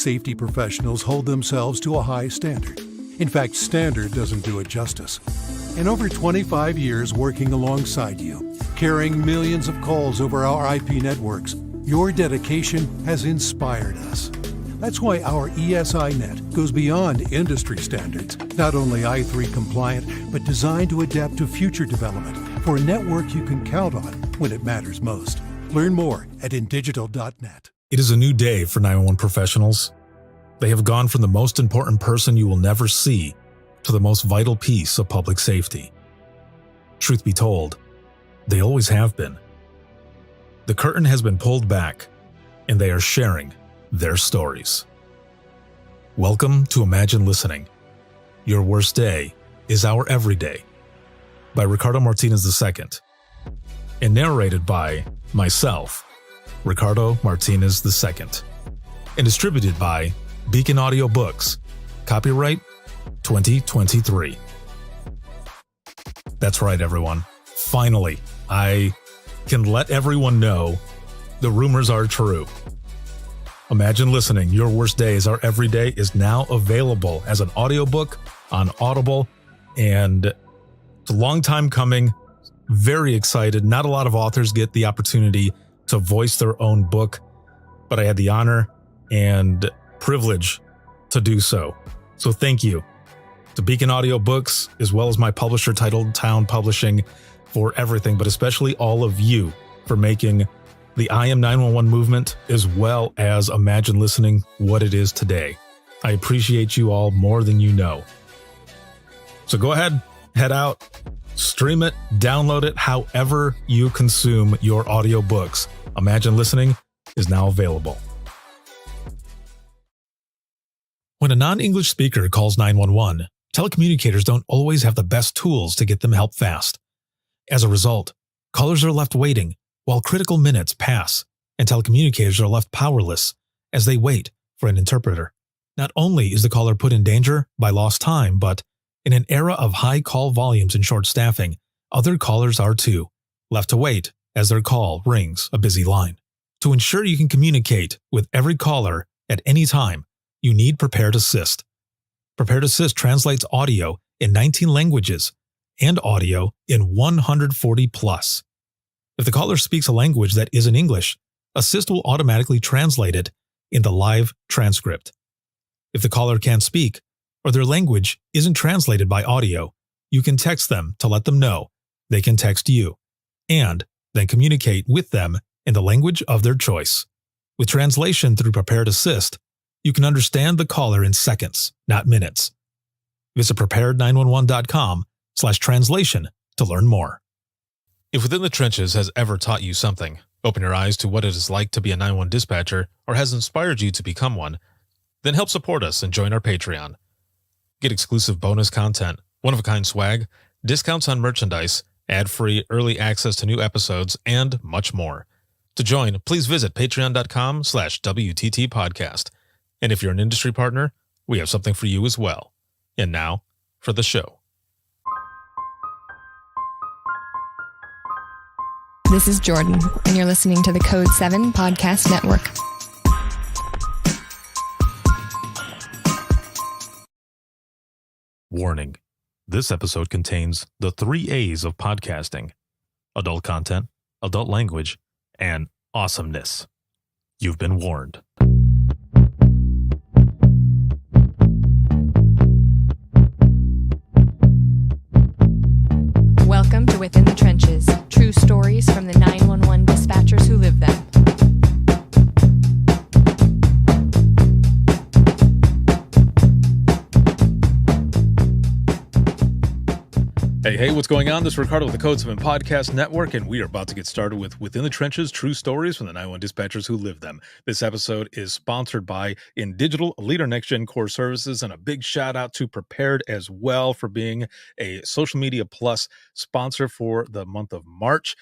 safety professionals hold themselves to a high standard. In fact, standard doesn't do it justice. In over 25 years working alongside you, carrying millions of calls over our IP networks, your dedication has inspired us. That's why our ESINet goes beyond industry standards, not only i3 compliant, but designed to adapt to future development for a network you can count on when it matters most. Learn more at indigital.net. It is a new day for 911 professionals. They have gone from the most important person you will never see to the most vital piece of public safety. Truth be told, they always have been. The curtain has been pulled back, and they are sharing their stories. Welcome to Imagine Listening. Your Worst Day is Our Everyday by Ricardo Martinez II, and narrated by myself, Ricardo Martinez II, and distributed by Beacon Audio Books. Copyright 2023. That's right, everyone. Finally, I can let everyone know the rumors are true. Imagine Listening, Your Worst Day is Our Everyday is now available as an audiobook on Audible, and it's a long time coming. Very excited. Not a lot of authors get the opportunity to voice their own book, but I had the honor and privilege to do so. So thank you to Beacon Audio Books, as well as my publisher, Titled Town Publishing, for everything, but especially all of you for making the I Am 911 movement, as well as Imagine Listening, what it is today. I appreciate you all more than you know. So go ahead, head out, stream it, download it, however you consume your audiobooks. Imagine Listening is now available. When a non-English speaker calls 911, telecommunicators don't always have the best tools to get them help fast. As a result, callers are left waiting while critical minutes pass, and telecommunicators are left powerless as they wait for an interpreter. Not only is the caller put in danger by lost time, but in an era of high call volumes and short staffing, other callers are too, left to wait as their call rings a busy line. To ensure you can communicate with every caller at any time, you need Prepared Assist. Prepared Assist translates audio in 19 languages and audio in 140 plus. If the caller speaks a language that isn't English, Assist will automatically translate it in the live transcript. If the caller can't speak, or their language isn't translated by audio, you can text them to let them know they can text you, and then communicate with them in the language of their choice. With translation through Prepared Assist, you can understand the caller in seconds, not minutes. Visit prepared911.com/translation to learn more. If Within the Trenches has ever taught you something, open your eyes to what it is like to be a 911 dispatcher, or has inspired you to become one, then help support us and join our Patreon. Get exclusive bonus content, one-of-a-kind swag, discounts on merchandise, ad-free early access to new episodes, and much more. To join, please visit patreon.com/WTT podcast. And if you're an industry partner, we have something for you as well. And now, for the show. This is Jordan, and you're listening to the Code 7 Podcast Network. Warning. This episode contains the 3 A's of podcasting: adult content, adult language, and awesomeness. You've been warned. Welcome to Within the Trenches, true stories from the 911 dispatchers who live them. Hey, what's going on? This is Ricardo with the Code 7 Podcast Network, and we are about to get started with Within the Trenches, true stories from the 911 dispatchers who live them. This episode is sponsored by InDigital, a leader Next Gen Core Services, and a big shout out to Prepared as well for being a Social Media Plus sponsor for the month of March.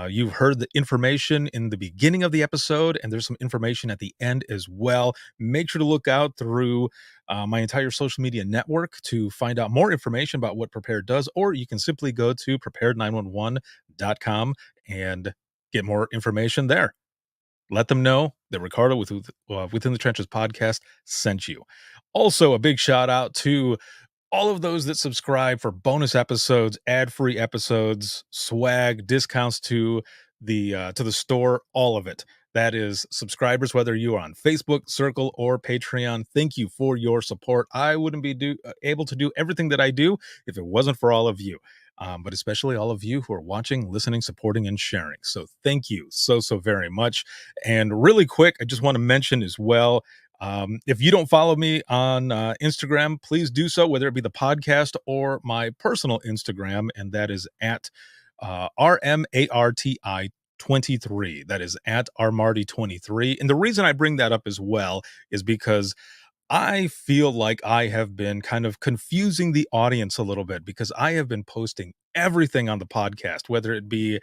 You've heard the information in the beginning of the episode, and there's some information at the end as well. Make sure to look out through my entire social media network to find out more information about what Prepared does, or you can simply go to prepared911.com and get more information there. let them know that Ricardo with Within the Trenches podcast sent you. Also, a big shout out to all of those that subscribe for bonus episodes, ad-free episodes, swag, discounts to the store, all of it. That is subscribers, whether you are on Facebook, Circle, or Patreon. Thank you for your support. I wouldn't be able to do everything that I do if it wasn't for all of you. But especially all of you who are watching, listening, supporting, and sharing. So thank you so very much. And really quick, I just want to mention as well, if you don't follow me on Instagram, please do so, whether it be the podcast or my personal Instagram, and that is at RMARTI 23. That is at RMarty 23. And the reason I bring that up as well is because I feel like I have been kind of confusing the audience a little bit, because I have been posting everything on the podcast, whether it be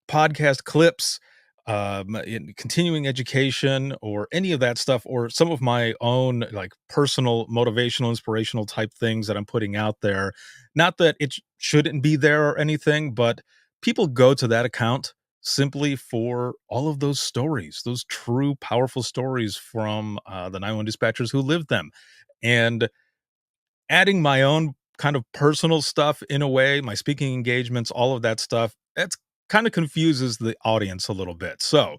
podcast clips, in continuing education, or any of that stuff, or some of my own like personal motivational, inspirational type things that I'm putting out there. Not that it shouldn't be there or anything, but people go to that account simply for all of those stories, those true, powerful stories from the 911 dispatchers who lived them. And adding my own kind of personal stuff in a way, my speaking engagements, all of that stuff, that's kind of confuses the audience a little bit. So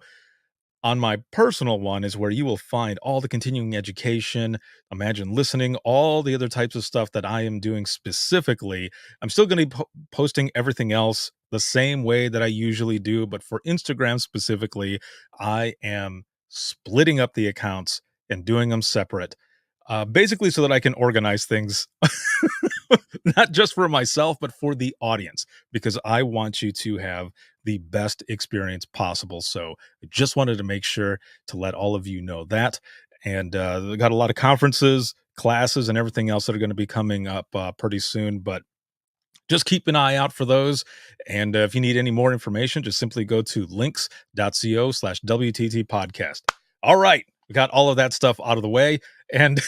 on my personal one is where you will find all the continuing education, imagine listening, all the other types of stuff that I am doing specifically. I'm still going to be posting everything else the same way that I usually do, but for Instagram specifically, I am splitting up the accounts and doing them separate. Basically, so that I can organize things, not just for myself, but for the audience, because I want you to have the best experience possible. So I just wanted to make sure to let all of you know that. And we got a lot of conferences, classes, and everything else that are going to be coming up pretty soon. But just keep an eye out for those. And if you need any more information, just simply go to links.co/WTT podcast. All right. We got all of that stuff out of the way. And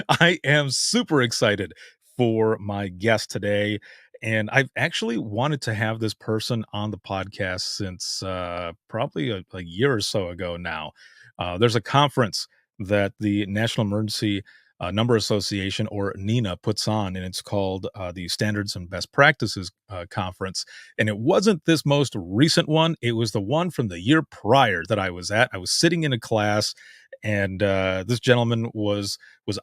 I am super excited for my guest today. And I've actually wanted to have this person on the podcast since probably a year or so ago now. There's a conference that the National Emergency Number Association, or NENA, puts on, and it's called the Standards and Best Practices Conference. And it wasn't this most recent one. It was the one from the year prior that I was at. I was sitting in a class, and this gentleman was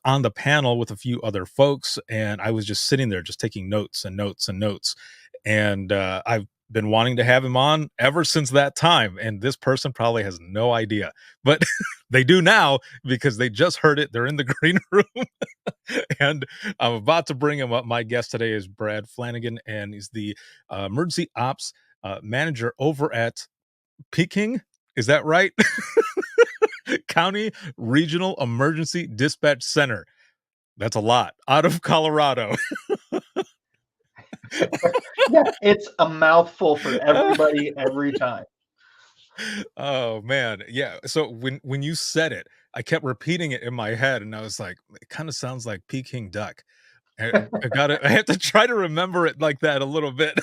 on the panel with a few other folks, and I was just sitting there just taking notes and notes and notes. And I've been wanting to have him on ever since that time, and this person probably has no idea, but they do now, because they just heard it. They're in the green room. And I'm about to bring him up. My guest today is Brad Flanagan, and he's the emergency ops manager over at Pitkin. Is that right? County Regional Emergency Dispatch Center. That's a lot. Out of Colorado. Yeah, it's a mouthful for everybody every time. Oh man, yeah. So when you said it, I kept repeating it in my head, and I was like, it kind of sounds like Peking duck. I got it. I have to try to remember it like that a little bit,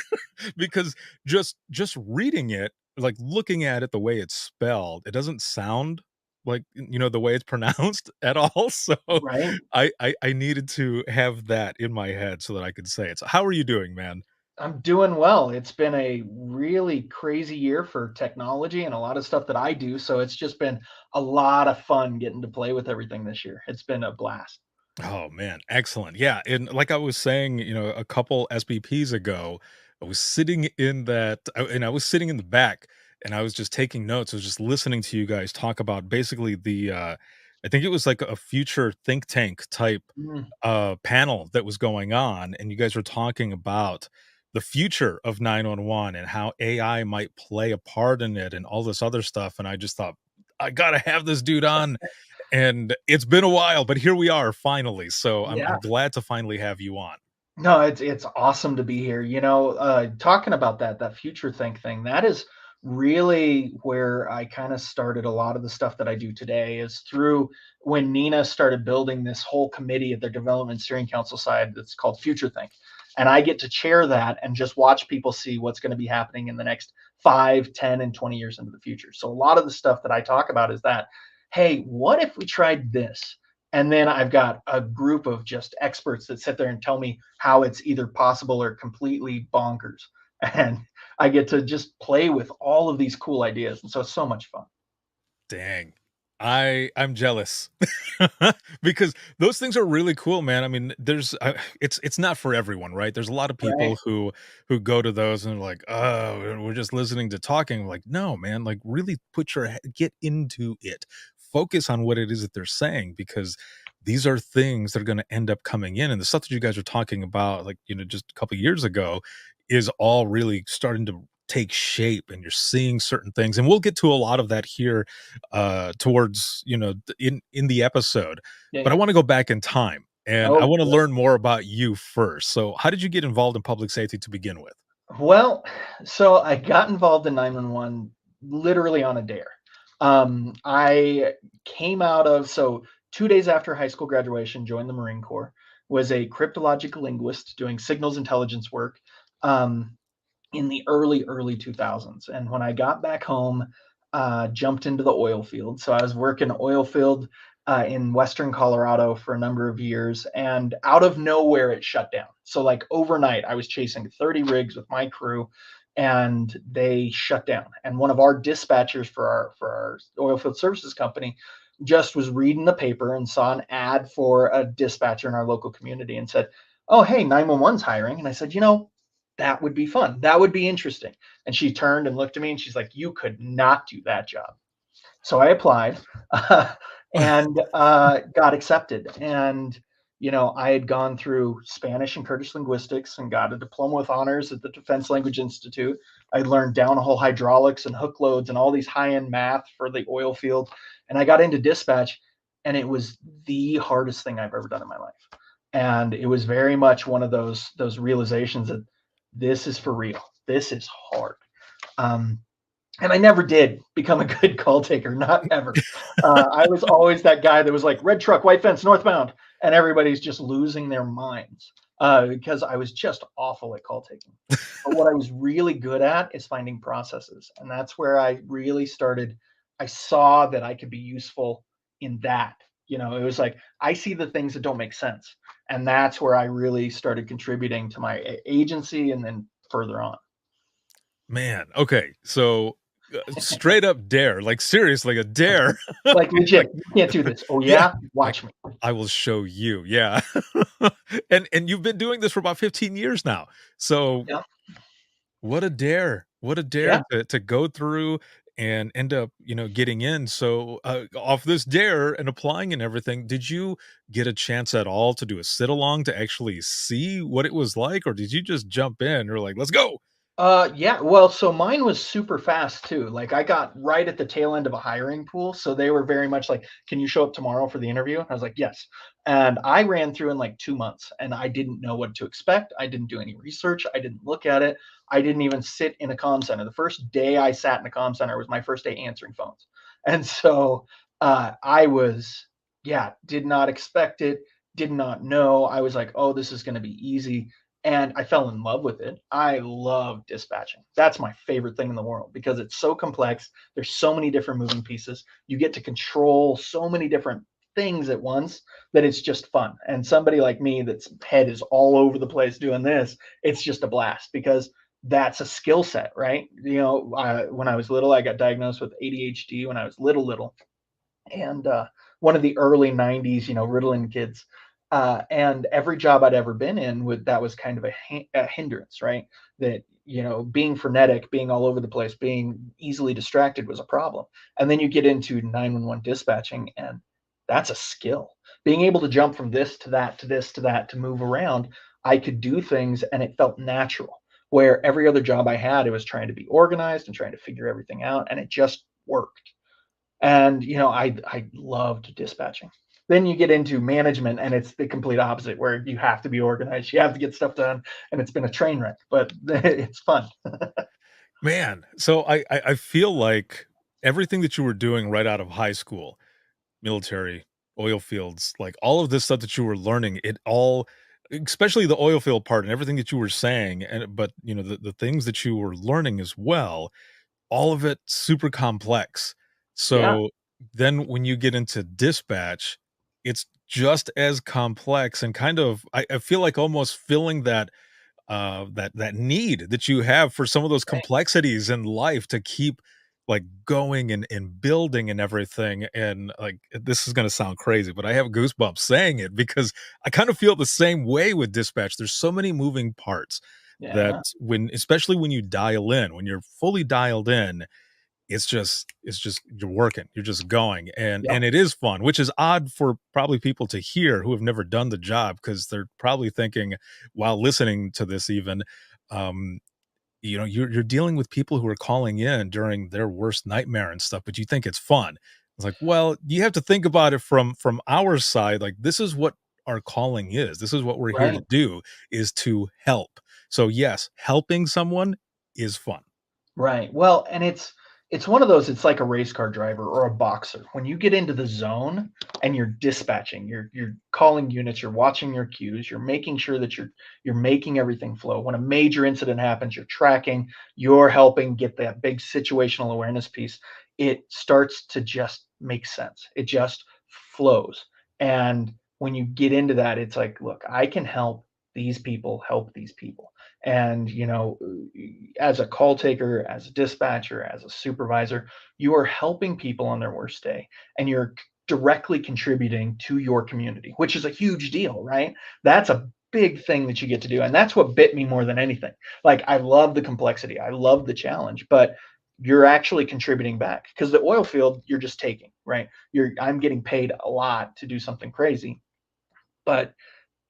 because just reading it, like looking at it the way it's spelled, it doesn't sound like, the way it's pronounced at all. So Right? I needed to have that in my head so that I could say it. So how are you doing, man? I'm doing well. It's been a really crazy year for technology and a lot of stuff that I do. So it's just been a lot of fun getting to play with everything this year. It's been a blast. Oh man, excellent. Yeah, and like I was saying, a couple SBPs ago, I was sitting in and I was sitting in the back, and I was just taking notes. I was just listening to you guys talk about basically the I think it was like a future think tank type Mm, panel that was going on, and you guys were talking about the future of 911 and how AI might play a part in it and all this other stuff. And I just thought, I gotta have this dude on. And it's been a while, but here we are finally. So yeah. I'm glad to finally have you on. No, it's awesome to be here. Talking about that future think thing, that is really where I kind of started a lot of the stuff that I do today is through when Nina started building this whole committee at their development steering council side that's called Future Think. And I get to chair that and just watch people see what's going to be happening in the next 5, 10, and 20 years into the future. So a lot of the stuff that I talk about is that, hey, what if we tried this? And then I've got a group of just experts that sit there and tell me how it's either possible or completely bonkers. And I get to just play with all of these cool ideas. And so it's so much fun. Dang. I'm jealous because those things are really cool, man. I mean, it's not for everyone, right? There's a lot of Right. people who go to those and are like, oh, we're just listening to talking. Like, no, man, like really get into it. Focus on what it is that they're saying, because these are things that are going to end up coming in. And the stuff that you guys are talking about, like, just a couple of years ago, is all really starting to take shape, and you're seeing certain things. And we'll get to a lot of that here towards, in the episode. Yeah, But I yeah. want to go back in time, and I Oh, want to good. learn more about you first. So how did you get involved in public safety to begin with? Well, so I got involved in 911 literally on a dare. I came out of, so 2 days after high school graduation, joined the Marine Corps, was a cryptologic linguist doing signals intelligence work. Um, in the early 2000s. And when I got back home, jumped into the oil field. So I was working oil field in Western Colorado for a number of years, and out of nowhere it shut down. So like overnight, I was chasing 30 rigs with my crew, and they shut down. And one of our dispatchers for our oil field services company just was reading the paper and saw an ad for a dispatcher in our local community and said, "Oh, hey, 911's hiring." And I said, that would be fun. That would be interesting. And she turned and looked at me and she's like, "You could not do that job." So I applied and got accepted. And, I had gone through Spanish and Kurdish linguistics and got a diploma with honors at the Defense Language Institute. I learned downhole hydraulics and hook loads and all these high end math for the oil field. And I got into dispatch, and it was the hardest thing I've ever done in my life. And it was very much one of those realizations that this is for real. This is hard. Um, and I never did become a good call taker, not ever. I was always that guy that was like, red truck, white fence, northbound, and everybody's just losing their minds because I was just awful at call taking. But what I was really good at is finding processes, and that's where I really started. I saw that I could be useful in that. It was like I see the things that don't make sense, and that's where I really started contributing to my agency, and then further on. Man, okay, so straight up dare, like seriously, a dare. Like Like, legit, you can't do this. Oh yeah, yeah, like watch me. I will show you. Yeah. And you've been doing this for about 15 years now. So Yeah, what a dare. What a dare yeah. to go through and end up, getting in. So off this dare and applying and everything, did you get a chance at all to do a sit along to actually see what it was like? Or did you just jump in? You're like, let's go. Yeah. Well, so mine was super fast too. Like I got right at the tail end of a hiring pool, so they were very much like, "Can you show up tomorrow for the interview?" I was like, "Yes." And I ran through in like 2 months, and I didn't know what to expect. I didn't do any research. I didn't look at it. I didn't even sit in a comm center. The first day I sat in a comm center was my first day answering phones, and so I was, yeah, did not expect it. Did not know. I was like, "Oh, this is going to be easy." And I fell in love with it. I love dispatching. That's my favorite thing in the world because it's so complex. There's so many different moving pieces. You get to control so many different things at once that it's just fun. And somebody like me that's head is all over the place doing this, it's just a blast because that's a skill set, right? When I was little, I got diagnosed with ADHD when I was little, and one of the early 90s, Ritalin kids. And every job I'd ever been in that was kind of a hindrance, right? That, being frenetic, being all over the place, being easily distracted was a problem. And then you get into 911 dispatching, and that's a skill. Being able to jump from this to that to this to that to move around, I could do things and it felt natural. Where every other job I had, it was trying to be organized and trying to figure everything out, and it just worked. And I loved dispatching. Then you get into management, and it's the complete opposite, where you have to be organized, you have to get stuff done, and it's been a train wreck, but it's fun. Man, so I feel like everything that you were doing right out of high school, military, oil fields, like all of this stuff that you were learning, it all especially the oil field part and everything that you were saying, and but you know the things that you were learning as well, all of it super complex. Yeah, So then when you get into dispatch, it's just as complex and kind of I feel like almost filling that need that you have for some of those right. complexities in life to keep like going and building and everything. And like this is gonna sound crazy, but I have goosebumps saying it because I kind of feel the same way with dispatch. There's so many moving parts that Yeah, when especially when you dial in, when you're fully dialed in, it's just you're working, you're just going, yep, and it is fun, which is odd for probably people to hear who have never done the job because they're probably thinking while listening to this even, um, you know, you're dealing with people who are calling in during their worst nightmare and stuff, but you think it's fun. It's like, well, you have to think about it from our side, like, this is what our calling is. This is what we're here to right. do, is to help. So, yes, helping someone is fun. Right. Well, and it's one of those, it's like a race car driver or a boxer. When you get into the zone and you're dispatching, you're calling units, you're watching your cues, you're making sure that you're making everything flow. When a major incident happens, you're tracking, you're helping get that big situational awareness piece. It starts to just make sense. It just flows. And when you get into that, it's like, look, I can help these people. And as a call taker, as a dispatcher, as a supervisor, you are helping people on their worst day, and you're directly contributing to your community, which is a huge deal, right? That's a big thing that you get to do. And that's what bit me more than anything. Like, I love the complexity, I love the challenge, but you're actually contributing back, because the oil field, you're just taking, right? I'm getting paid a lot to do something crazy, but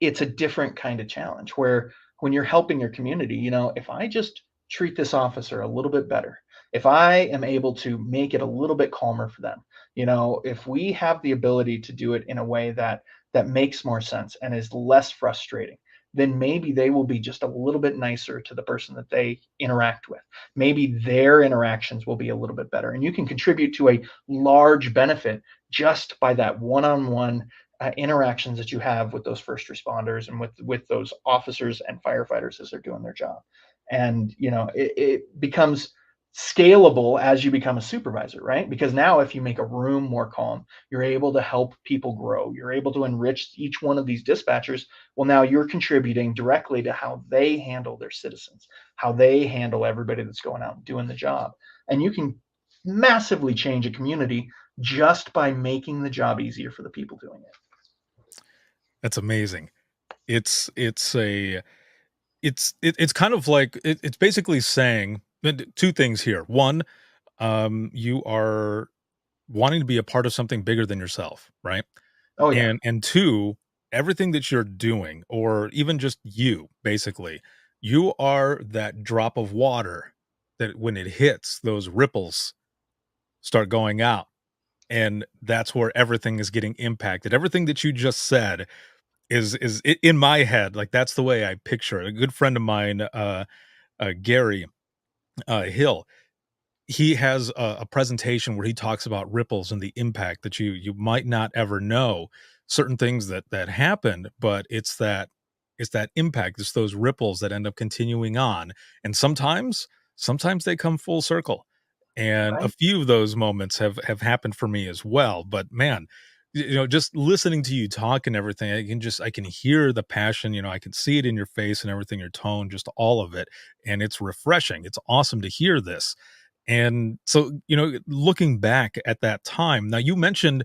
it's a different kind of challenge where when you're helping your community, if I just treat this officer a little bit better, if I am able to make it a little bit calmer for them, if we have the ability to do it in a way that makes more sense and is less frustrating, then maybe they will be just a little bit nicer to the person that they interact with. Maybe their interactions will be a little bit better, and you can contribute to a large benefit just by that one-on-one interactions that you have with those first responders and with those officers and firefighters as they're doing their job. And it becomes scalable as you become a supervisor, right? Because now if you make a room more calm, you're able to help people grow, you're able to enrich each one of these dispatchers. Well, now you're contributing directly to how they handle their citizens, how they handle everybody that's going out and doing the job. And you can massively change a community just by making the job easier for the people doing it. That's amazing. It's a it's kind of like it's basically saying two things here. One, you are wanting to be a part of something bigger than yourself, right? Oh yeah, And two, everything that you're doing, or even just you, basically, you are that drop of water that when it hits, those ripples start going out. And that's where everything is getting impacted. Everything that you just said in my head, like that's the way I picture it. A good friend of mine, Gary Hill, he has a presentation where he talks about ripples and the impact that you might not ever know certain things that happen, but it's that impact, it's those ripples that end up continuing on, and sometimes they come full circle, and a right. few of those moments have happened for me as well. But man, just listening to you talk and everything, I can hear the passion, I can see it in your face and everything, your tone, just all of it, and it's refreshing. It's awesome to hear this. And so, looking back at that time, now you mentioned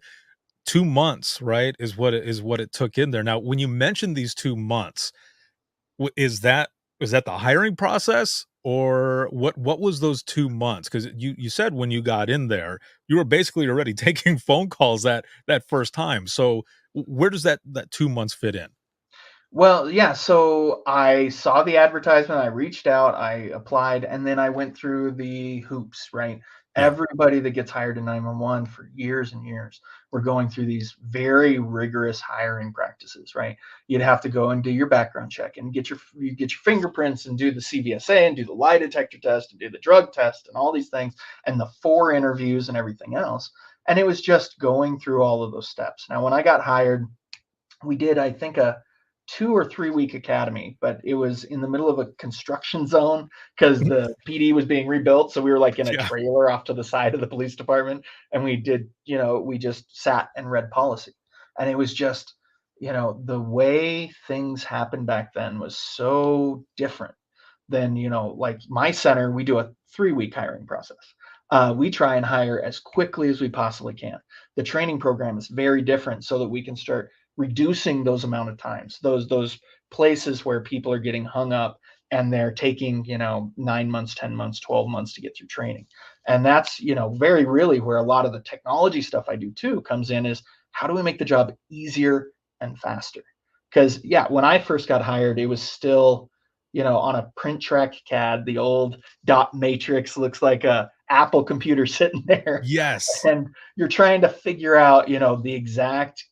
2 months, right? Is what it took in there. Now, when you mentioned these 2 months, is that the hiring process, or what was those 2 months? Because you said when you got in there, you were basically already taking phone calls that first time. So where does that 2 months fit in? Well, yeah, so I saw the advertisement, I reached out, I applied, and then I went through the hoops, right? Yeah. Everybody that gets hired in 911 for years and years, we're going through these very rigorous hiring practices, right? You'd have to go and do your background check and you get your fingerprints and do the CVSA and do the lie detector test and do the drug test and all these things and the 4 interviews and everything else. And it was just going through all of those steps. Now, when I got hired, we did, I think, a 2 or 3 week academy, but it was in the middle of a construction zone because the PD was being rebuilt. So we were like in a Yeah. trailer off to the side of the police department, and we did, we just sat and read policy, and it was just, the way things happened back then was so different than, like my center. We do a 3 week hiring process. We try and hire as quickly as we possibly can. The training program is very different so that we can start reducing those amount of times, those places where people are getting hung up and they're taking, 9 months, 10 months, 12 months to get through training. And that's, very really where a lot of the technology stuff I do too comes in, is how do we make the job easier and faster? Because yeah, when I first got hired, it was still, on a print track CAD, the old dot matrix looks like a Apple computer sitting there. Yes. And you're trying to figure out, the exact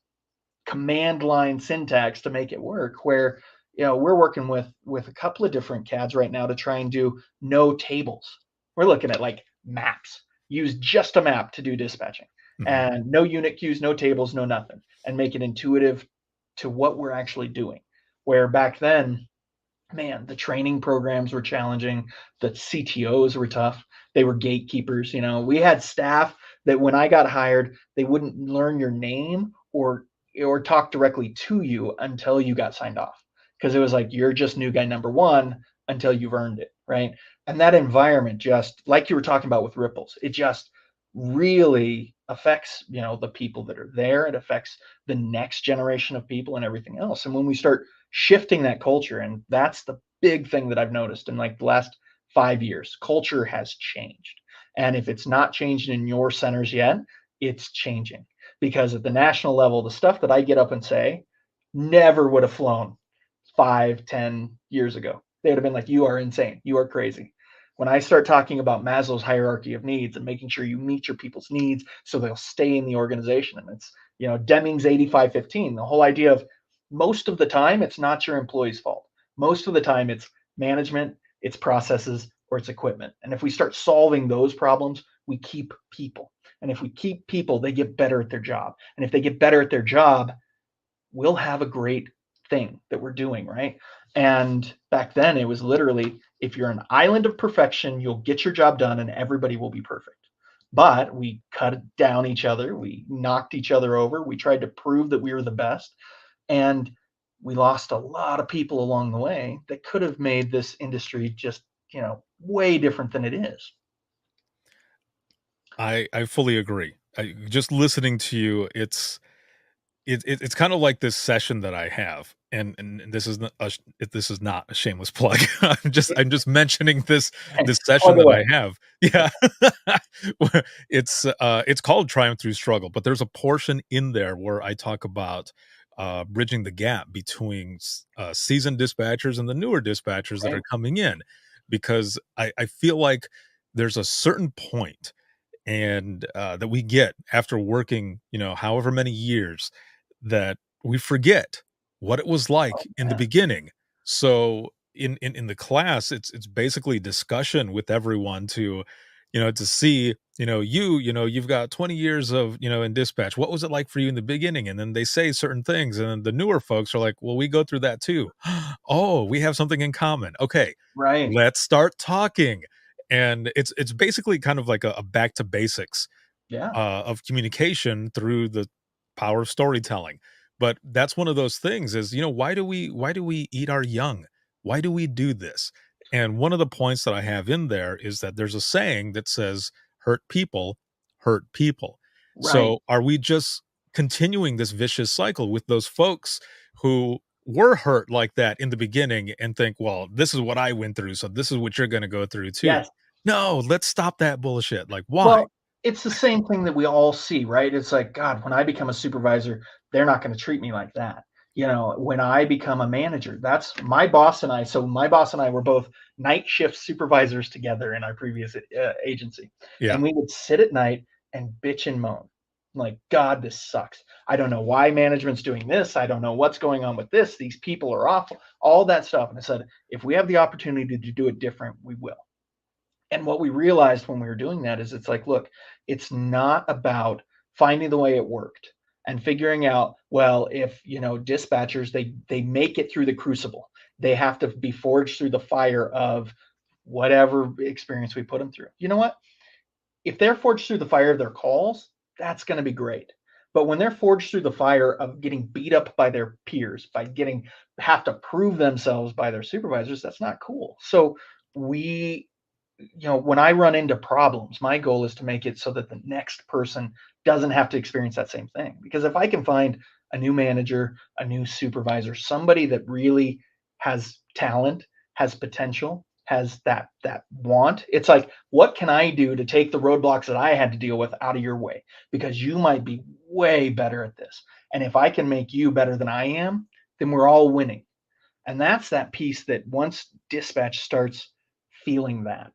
command line syntax to make it work, where, we're working with a couple of different CADs right now to try and do no tables. We're looking at like maps, use just a map to do dispatching, and no unit queues, no tables, no nothing, and make it intuitive to what we're actually doing. Where back then, man, the training programs were challenging. The CTOs were tough. They were gatekeepers. We had staff that when I got hired, they wouldn't learn your name or talk directly to you until you got signed off, because it was like, you're just new guy number one until you've earned it, right? And that environment, just like you were talking about with ripples, it just really affects, the people that are there. It affects the next generation of people and everything else. And when we start shifting that culture, and that's the big thing that I've noticed in like the last 5 years, culture has changed. And if it's not changed in your centers yet, it's changing. Because at the national level, the stuff that I get up and say never would have flown 5, 10 years ago. They would have been like, you are insane, you are crazy. When I start talking about Maslow's hierarchy of needs and making sure you meet your people's needs so they'll stay in the organization, and it's, Deming's 85-15, the whole idea of, most of the time it's not your employee's fault. Most of the time it's management, it's processes, or it's equipment. And if we start solving those problems, we keep people. And if we keep people, they get better at their job. And if they get better at their job, we'll have a great thing that we're doing, right? And back then it was literally, if you're an island of perfection, you'll get your job done and everybody will be perfect. But we cut down each other, we knocked each other over, we tried to prove that we were the best, and we lost a lot of people along the way that could have made this industry just, way different than it is. I fully agree. Just listening to you, it's kind of like this session that I have, and this is not this is not a shameless plug. I'm just mentioning this session Plug that away. I have. Yeah, it's called Triumph Through Struggle, but there's a portion in there where I talk about bridging the gap between seasoned dispatchers and the newer dispatchers that Right. are coming in, because I feel like there's a certain point and that we get after working, however many years, that we forget what it was like in the Yeah. beginning. So in the class, it's basically discussion with everyone to, to see, you've got 20 years of, in dispatch. What was it like for you in the beginning? And then they say certain things, and then the newer folks are like, well, we go through that too. Oh, we have something in common. Okay, Right. let's start talking. And it's basically kind of like a back to basics Yeah. of communication through the power of storytelling. But that's one of those things is, why do we eat our young? Why do we do this? And one of the points that I have in there is that there's a saying that says, hurt people hurt people. Right. So are we just continuing this vicious cycle with those folks who were hurt like that in the beginning and think, well, this is what I went through, so this is what you're going to go through too? Yes. No, let's stop that bullshit. Like, why? Well, it's the same thing that we all see, right? It's like, God, when I become a supervisor, they're not going to treat me like that. When I become a manager, that's my boss and I. So my boss and I were both night shift supervisors together in our previous agency. Yeah. And we would sit at night and bitch and moan. Like, God, this sucks. I don't know why management's doing this. I don't know what's going on with this. These people are awful, all that stuff. And I said, if we have the opportunity to do it different, we will. And what we realized when we were doing that is, it's like, look, it's not about finding the way it worked. and figuring out, well, if dispatchers, they make it through the crucible, they have to be forged through the fire of whatever experience we put them through. You know what? If they're forged through the fire of their calls, that's going to be great. But when they're forged through the fire of getting beat up by their peers, by getting have to prove themselves by their supervisors, that's not cool. So we, when I run into problems, my goal is to make it so that the next person doesn't have to experience that same thing. Because if I can find a new manager, a new supervisor, somebody that really has talent, has potential, has that want, it's like, what can I do to take the roadblocks that I had to deal with out of your way? Because you might be way better at this. And if I can make you better than I am, then we're all winning. And that's that piece that once dispatch starts feeling that,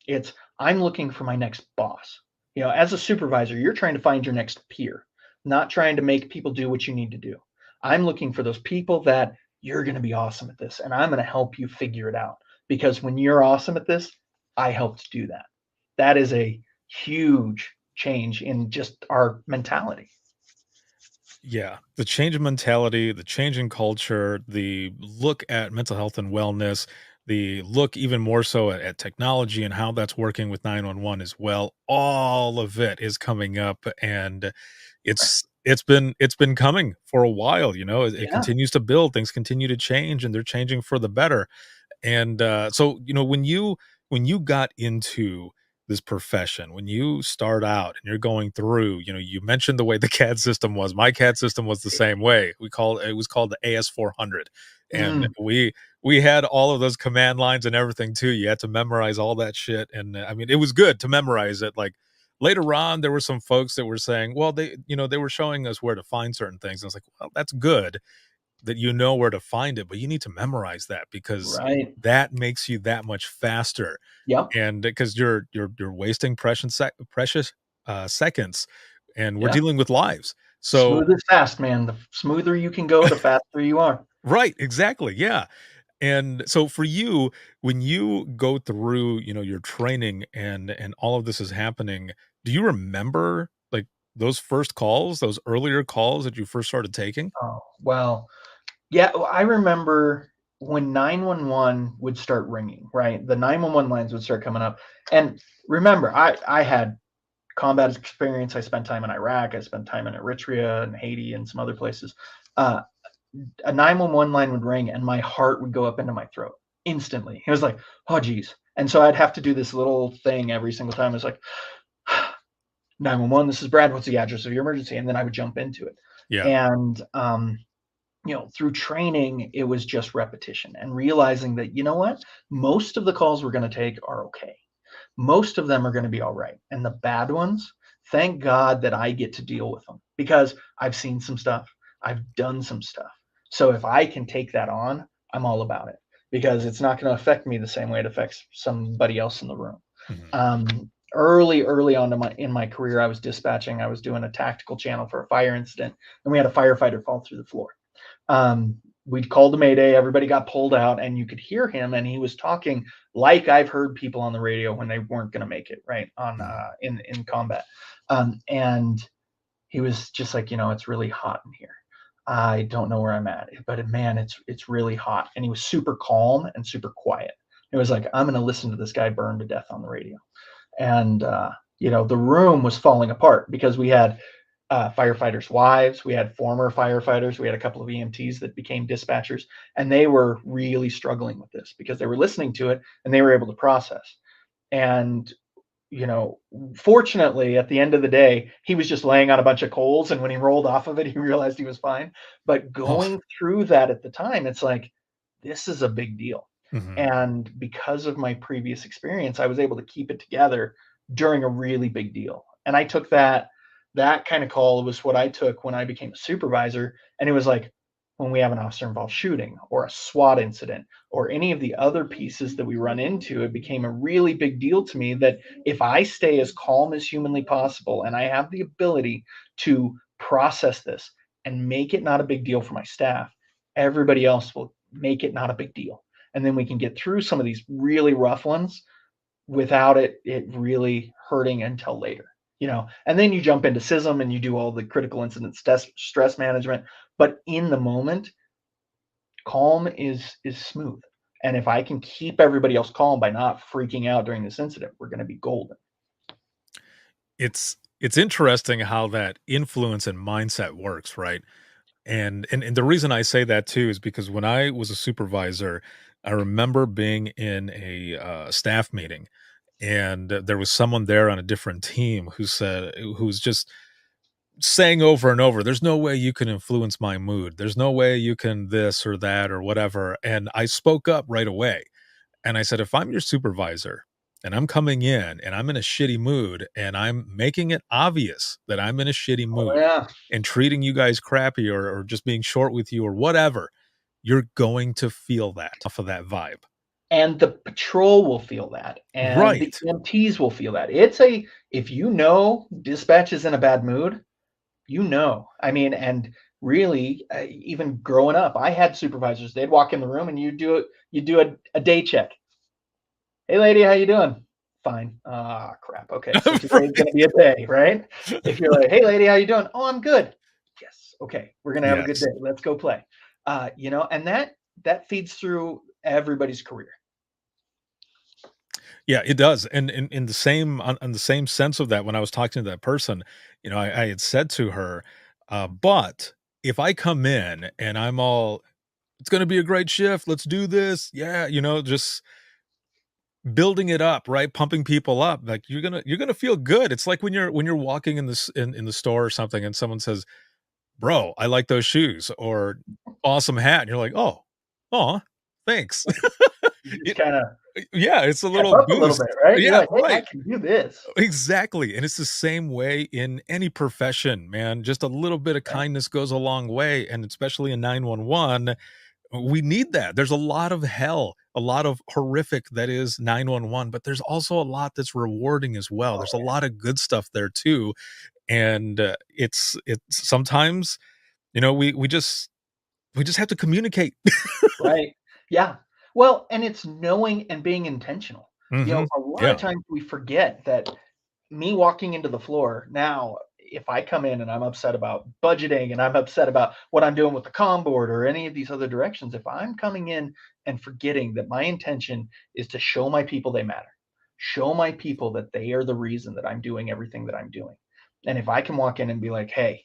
it's, I'm looking for my next boss. As a supervisor, you're trying to find your next peer, not trying to make people do what you need to do. I'm looking for those people that you're going to be awesome at this, and I'm going to help you figure it out. Because when you're awesome at this, I helped do that. That is a huge change in just our mentality. Yeah, the change in mentality, the change in culture, the look at mental health and wellness, the look even more so at technology and how that's working with 911 as well. All of it is coming up, and it's been coming for a while. It Yeah. continues to build, things continue to change, and they're changing for the better. And so, when you got into this profession, when you start out and you're going through, you mentioned the way the CAD system was. My CAD system was the same way. It was called the AS400, and Mm, we had all of those command lines and everything too. You had to memorize all that shit, and I mean, it was good to memorize it. Like later on, there were some folks that were saying, well, they were showing us where to find certain things. And I was like, well, that's good that you know where to find it, but you need to memorize that because right. that makes you that much faster. Yep. And because you're wasting precious seconds, and we're Yeah. dealing with lives. So Smooth is fast, man. The smoother you can go, the faster you are. right, exactly, yeah. And so for you, when you go through, your training and all of this is happening, do you remember like those first calls, those earlier calls that you first started taking? Oh, well, yeah, well, I remember when 911 would start ringing, right? The 911 lines would start coming up. And remember, I had combat experience. I spent time in Iraq. I spent time in Eritrea and Haiti and some other places. Uh, a 911 line would ring and my heart would go up into my throat instantly. It was like, oh, geez. And so I'd have to do this little thing every single time. It's like, 911, this is Brad. What's the address of your emergency? And then I would jump into it. Yeah. And, through training, it was just repetition and realizing that, you know what, most of the calls we're going to take are okay. Most of them are going to be all right. And the bad ones, thank God that I get to deal with them because I've seen some stuff. I've done some stuff. So if I can take that on, I'm all about it because it's not going to affect me the same way it affects somebody else in the room. Mhm. Early on in my career, I was dispatching. I was doing a tactical channel for a fire incident, and we had a firefighter fall through the floor. We'd called a mayday, everybody got pulled out, and you could hear him, and he was talking like I've heard people on the radio when they weren't going to make it, right, on Mhm. in combat. And he was just like, it's really hot in here. I don't know where I'm at, but man, it's really hot. And he was super calm and super quiet. It was like, I'm going to listen to this guy burn to death on the radio. And the room was falling apart because we had firefighters' wives, we had former firefighters, we had a couple of EMTs that became dispatchers, and they were really struggling with this because they were listening to it and they were able to process. And fortunately, at the end of the day, he was just laying on a bunch of coals, and when he rolled off of it, he realized he was fine. But Oh. going through that at the time, it's like, this is a big deal. Mhm. And because of my previous experience, I was able to keep it together during a really big deal. And I took that kind of call was what I took when I became a supervisor. And it was like when we have an officer involved shooting or a SWAT incident or any of the other pieces that we run into, it became a really big deal to me that if I stay as calm as humanly possible and I have the ability to process this and make it not a big deal for my staff, everybody else will make it not a big deal. And then we can get through some of these really rough ones without it really hurting until later. and then you jump into SISM and you do all the critical incident stress management. But in the moment, calm is smooth. And if I can keep everybody else calm by not freaking out during this incident, we're going to be golden. It's interesting how that influence and mindset works, right? And the reason I say that too is because when I was a supervisor, I remember being in a staff meeting, and there was someone there on a different team who was just saying over and over, "There's no way you can influence my mood. There's no way you can this or that or whatever." And I spoke up right away. And I said, if I'm your supervisor and I'm coming in and I'm in a shitty mood and I'm making it obvious that I'm in a shitty Oh mood yeah. and treating you guys crappy or just being short with you or whatever, you're going to feel that off of that vibe. And the patrol will feel that, and the Right. EMTs will feel that. If dispatch is in a bad mood, I mean, and really, even growing up, I had supervisors. They'd walk in the room and you do a day check. Hey, lady, how you doing? Fine. Ah, crap. Okay, so today's Right. gonna be a day, right? If you're like, hey, lady, how you doing? Oh, I'm good. Yes. Okay, we're gonna have a good Yes. day. Let's go play. And that feeds through everybody's career. Yeah, it does. And in the same on the same sense of that, when I was talking to that person, I had said to her, but if I come in and I'm all, it's gonna be a great shift, let's do this. Yeah, just building it up, right? Pumping people up. Like you're gonna feel good. It's like when you're walking in in the store or something and someone says, "Bro, I like those shoes," or "Awesome hat." And you're like, "Oh, thanks." You just It kind of yeah, it's a step little up a little boost. bit, right? You're Yeah, like, hey, I right. can do this. Exactly. And it's the same way in any profession, man. Just a little bit of Right? kindness goes a long way. And especially in 911, we need that. There's a lot of hell, a lot of horrific that is 911, but there's also a lot that's rewarding as well. Oh, There's a lot of good stuff there too. And it's sometimes, we just have to communicate. right. Yeah. Well, and it's knowing and being intentional. Mhm. A lot of Yeah. times we forget that me walking into the floor now, if I come in and I'm upset about budgeting and I'm upset about what I'm doing with the com board or any of these other directions, if I'm coming in and forgetting that my intention is to show my people they matter, show my people that they are the reason that I'm doing everything that I'm doing. And if I can walk in and be like, hey,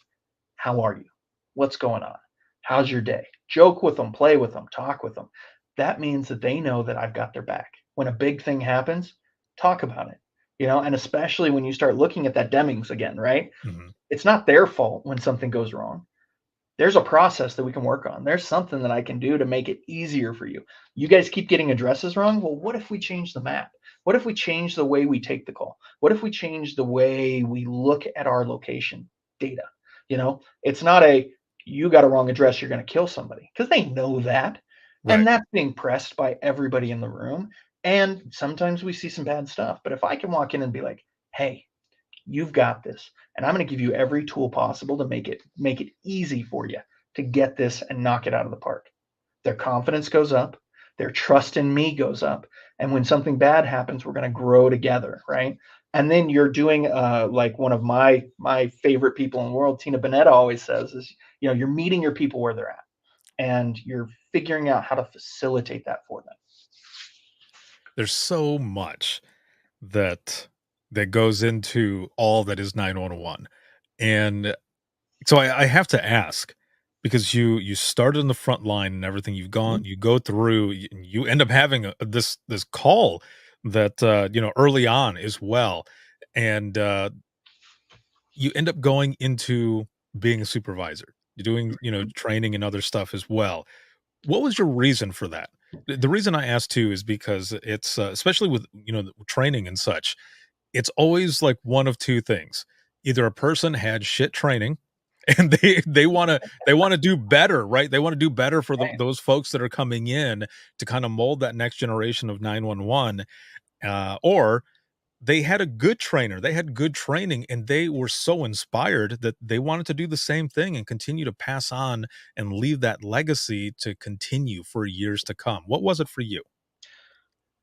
how are you? What's going on? How's your day? Joke with them, play with them, talk with them. That means that they know that I've got their back. When a big thing happens, talk about it. And especially when you start looking at that Demings again, right? Mhm. It's not their fault when something goes wrong. There's a process that we can work on. There's something that I can do to make it easier for you. You guys keep getting addresses wrong. Well, what if we change the map? What if we change the way we take the call? What if we change the way we look at our location data? It's not you got a wrong address, you're going to kill somebody, because they know that. And Right. that's being pressed by everybody in the room. And sometimes we see some bad stuff. But if I can walk in and be like, hey, you've got this, and I'm going to give you every tool possible to make it easy for you to get this and knock it out of the park. Their confidence goes up, their trust in me goes up, and when something bad happens, we're going to grow together, right? And then you're doing like one of my favorite people in the world, Tina Bonetta, always says is, you're meeting your people where they're at, and you're figuring out how to facilitate that for them. There's so much that goes into all that is 911. And so I have to ask, because you started in the front line and everything, Mhm. you go through, you end up having this call that early on as well. And you end up going into being a supervisor. You're doing, training and other stuff as well. What was your reason for that? The reason I asked too is because it's especially with the training and such, it's always like one of two things. Either a person had shit training and they want to do better, right? They want to do better for Right. those folks that are coming in to kind of mold that next generation of 911, or they had a good trainer. They had good training and they were so inspired that they wanted to do the same thing and continue to pass on and leave that legacy to continue for years to come. What was it for you?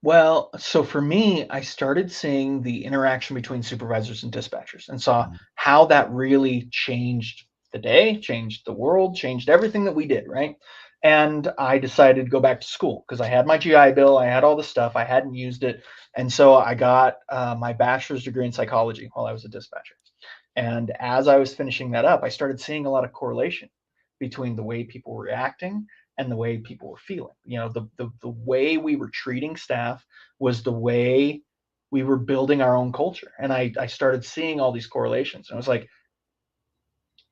Well, so for me, I started seeing the interaction between supervisors and dispatchers and saw Mhm. how that really changed the day, changed the world, changed everything that we did, right? And I decided to go back to school because I had my GI Bill, I had all the stuff, I hadn't used it. And so I got my bachelor's degree in psychology while I was a dispatcher. And as I was finishing that up, I started seeing a lot of correlation between the way people were reacting and the way people were feeling. The way we were treating staff was the way we were building our own culture. And I started seeing all these correlations. And I was like,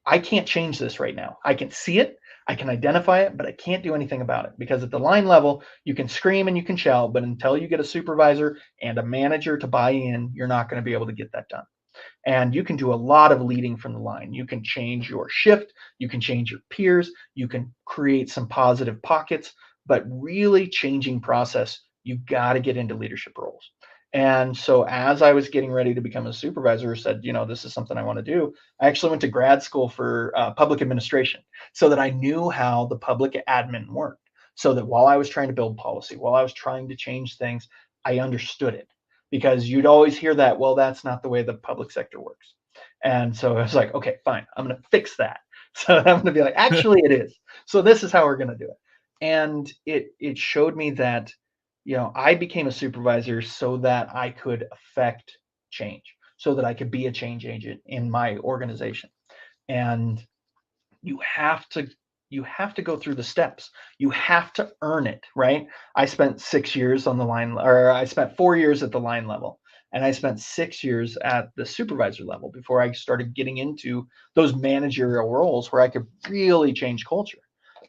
I can't change this right now. I can see it, I can identify it, but I can't do anything about it because at the line level, you can scream and you can shout, but until you get a supervisor and a manager to buy in, you're not going to be able to get that done. And you can do a lot of leading from the line. You can change your shift, you can change your peers, you can create some positive pockets, but really changing process, you got to get into leadership roles. And so as I was getting ready to become a supervisor, said, this is something I want to do. I actually went to grad school for public administration so that I knew how the public admin worked. So that while I was trying to build policy, while I was trying to change things, I understood it because you'd always hear that, well, that's not the way the public sector works. And so I was like, okay, fine, I'm going to fix that. So I'm going to be like, actually, it is. So this is how we're going to do it. And it showed me that, I became a supervisor so that I could affect change, so that I could be a change agent in my organization. And you have to you have to go through the steps. You have to earn it, right? I spent 6 years on the line, or I spent 4 years at the line level, and I spent 6 years at the supervisor level before I started getting into those managerial roles where I could really change culture.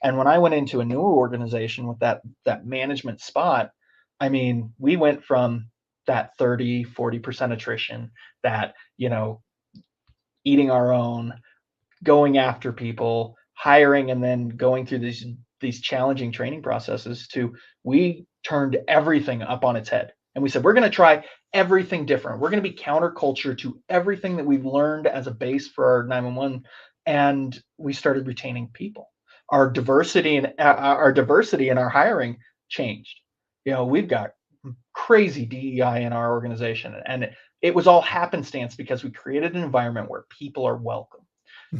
And when I went into a newer organization with that management spot, I mean, we went from that 30-40% attrition, that, eating our own, going after people, hiring, and then going through these challenging training processes to we turned everything up on its head. And we said, we're going to try everything different. We're going to be counterculture to everything that we've learned as a base for our 911. And we started retaining people. Our diversity in our hiring changed. We've got crazy DEI in our organization. And it was all happenstance because we created an environment where people are welcome.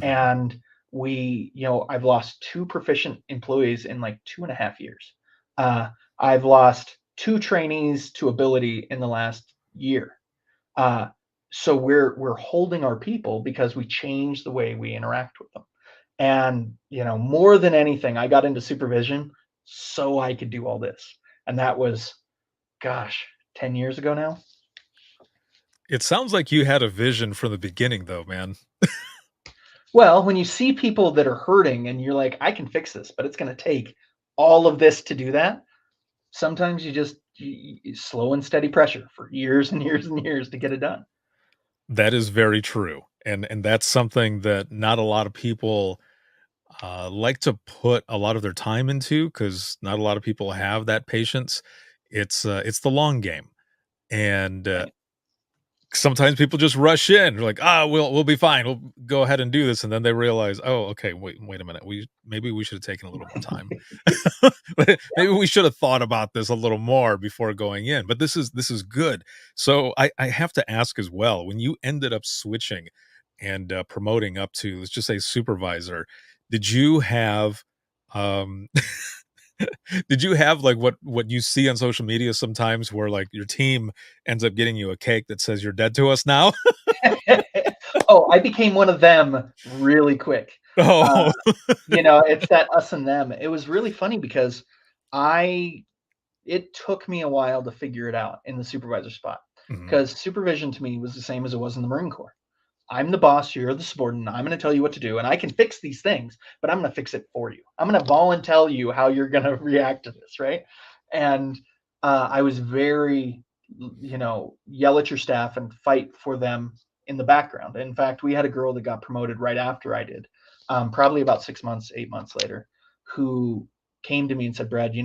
And I've lost two proficient employees in like 2.5 years. I've lost two trainees to ability in the last year. Uh, so we're holding our people because we changed the way we interact with them. And more than anything, I got into supervision so I could do all this. And that was, gosh, 10 years ago now. It sounds like you had a vision from the beginning, though, man. Well, when you see people that are hurting and you're like, I can fix this, but it's going to take all of this to do that. Sometimes you slow and steady pressure for years and years and years to get it done. That is very true, and that's something that not a lot of people like to put a lot of their time into because not a lot of people have that patience. It's the long game, and Right. sometimes people just rush in. They're like, "Ah, we'll be fine. We'll go ahead and do this," and then they realize, "Oh, okay, wait a minute. We should have taken a little more time. Maybe we should have thought about this a little more before going in." But this is good. So I have to ask as well. When you ended up switching and promoting up to, let's just say, supervisor, did you have um did you have like what you see on social media sometimes where like your team ends up getting you a cake that says you're dead to us now? Oh, I became one of them really quick. Uh, Oh. it's that us and them. It was really funny because I it took me a while to figure it out in the supervisor spot Mhm. because supervision to me was the same as it was in the Marine Corps. I'm the boss, you're the subordinate. I'm going to tell you what to do, and I can fix these things, but I'm going to fix it for you. I'm going to volunteer you how you're going to react to this, right? And I was very, yell at your staff and fight for them in the background. In fact, we had a girl that got promoted right after I did, probably about 6 months, 8 months later, who came to me and said, Brad,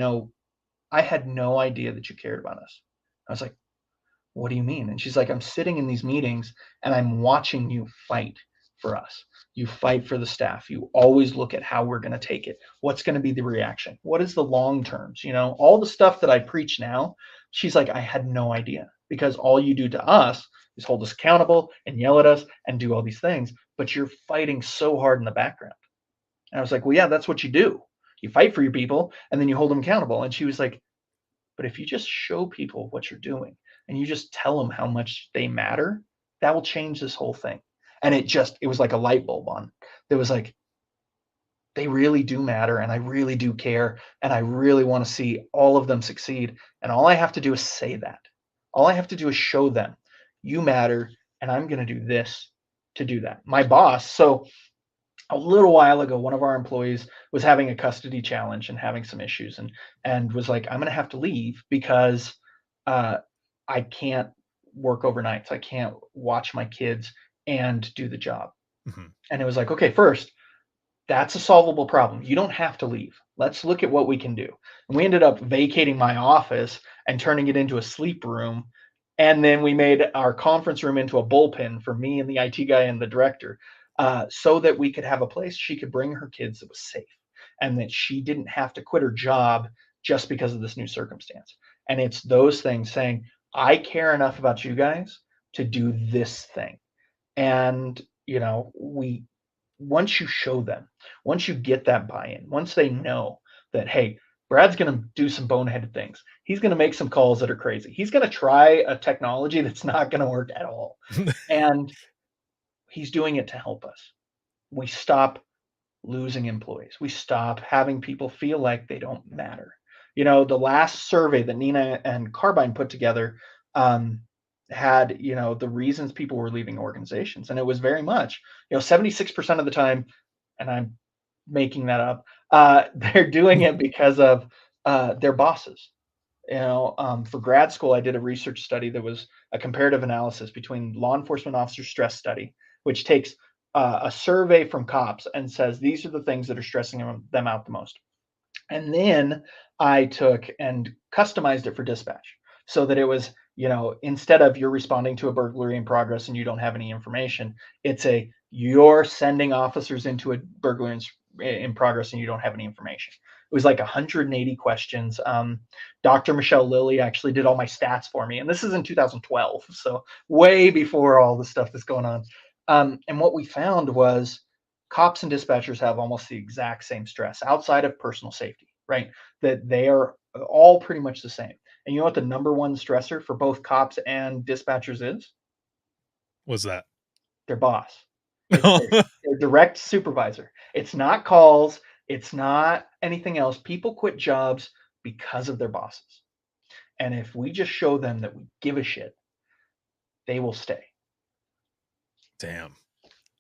I had no idea that you cared about us. I was like, what do you mean? And she's like, I'm sitting in these meetings and I'm watching you fight for us. You fight for the staff. You always look at how we're going to take it. What's going to be the reaction? What is the long terms? All the stuff that I preach now, she's like, I had no idea, because all you do to us is hold us accountable and yell at us and do all these things, but you're fighting so hard in the background. And I was like, well, yeah, that's what you do. You fight for your people and then you hold them accountable. And she was like, but if you just show people what you're doing and you just tell them how much they matter, that will change this whole thing. And it was like a light bulb on. There was like, they really do matter, and I really do care, and I really want to see all of them succeed. And all I have to do is say that. All I have to do is show them, you matter, and I'm going to do this to do that. My boss, so a little while ago, one of our employees was having a custody challenge and having some issues, and was like, I'm going to have to leave because I can't work overnights. I can't watch my kids and do the job. Mhm. And it was like, okay, first, that's a solvable problem. You don't have to leave. Let's look at what we can do. And we ended up vacating my office and turning it into a sleep room. And then we made our conference room into a bullpen for me and the IT guy and the director, so that we could have a place she could bring her kids that was safe, and that she didn't have to quit her job just because of this new circumstance. And it's those things saying, I care enough about you guys to do this thing. And, once you show them, once you get that buy-in, once they know that, hey, Brad's going to do some boneheaded things. He's going to make some calls that are crazy. He's going to try a technology that's not going to work at all. And he's doing it to help us. We stop losing employees. We stop having people feel like they don't matter. The last survey that Nina and Carbine put together had, the reasons people were leaving organizations. And it was very much, 76% of the time, and I'm making that up, they're doing it because of their bosses. For grad school, I did a research study that was a comparative analysis between law enforcement officer stress study, which takes a survey from cops and says, these are the things that are stressing them out the most. And then I took and customized it for dispatch, so that it was, instead of you're responding to a burglary in progress and you don't have any information, it's you're sending officers into a burglary in progress and you don't have any information. It was like 180 questions. Dr. Michelle Lilly actually did all my stats for me. And this is in 2012, so way before all the stuff that's going on. And what we found was cops and dispatchers have almost the exact same stress outside of personal safety, right? That they are all pretty much the same. And you know what the number one stressor for both cops and dispatchers is? What's that? Their boss. It's their direct supervisor. It's not calls. It's not anything else. People quit jobs because of their bosses. And if we just show them that we give a shit, they will stay. Damn.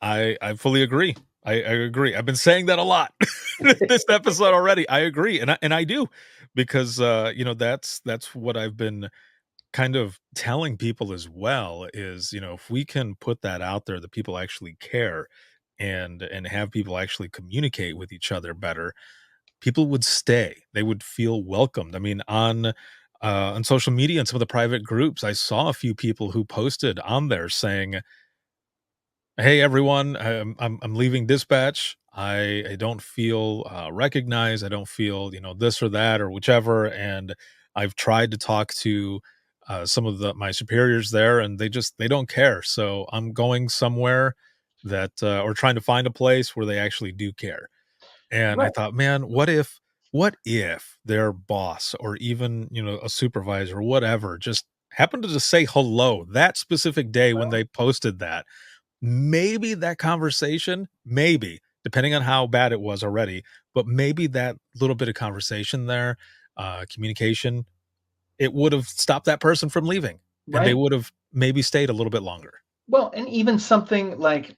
I fully agree. I agree. I've been saying that a lot this episode already. I agree. And I do, because that's what I've been kind of telling people as well, is, if we can put that out there, that people actually care, and have people actually communicate with each other better, people would stay. They would feel welcomed. I mean, on social media and some of the private groups, I saw a few people who posted on there saying, hey everyone, I'm leaving dispatch. I don't feel recognized. I don't feel this or that or whichever. And I've tried to talk to some of my superiors there, and they don't care. So I'm going somewhere that or trying to find a place where they actually do care. And I Right. thought, man, what if their boss, or even a supervisor or whatever, just happened to just say hello that specific day when Well, they posted that? Maybe that conversation, maybe, depending on how bad it was already, but maybe that little bit of conversation there, communication, it would have stopped that person from leaving, and they right. would have maybe stayed a little bit longer. Well, and even something like,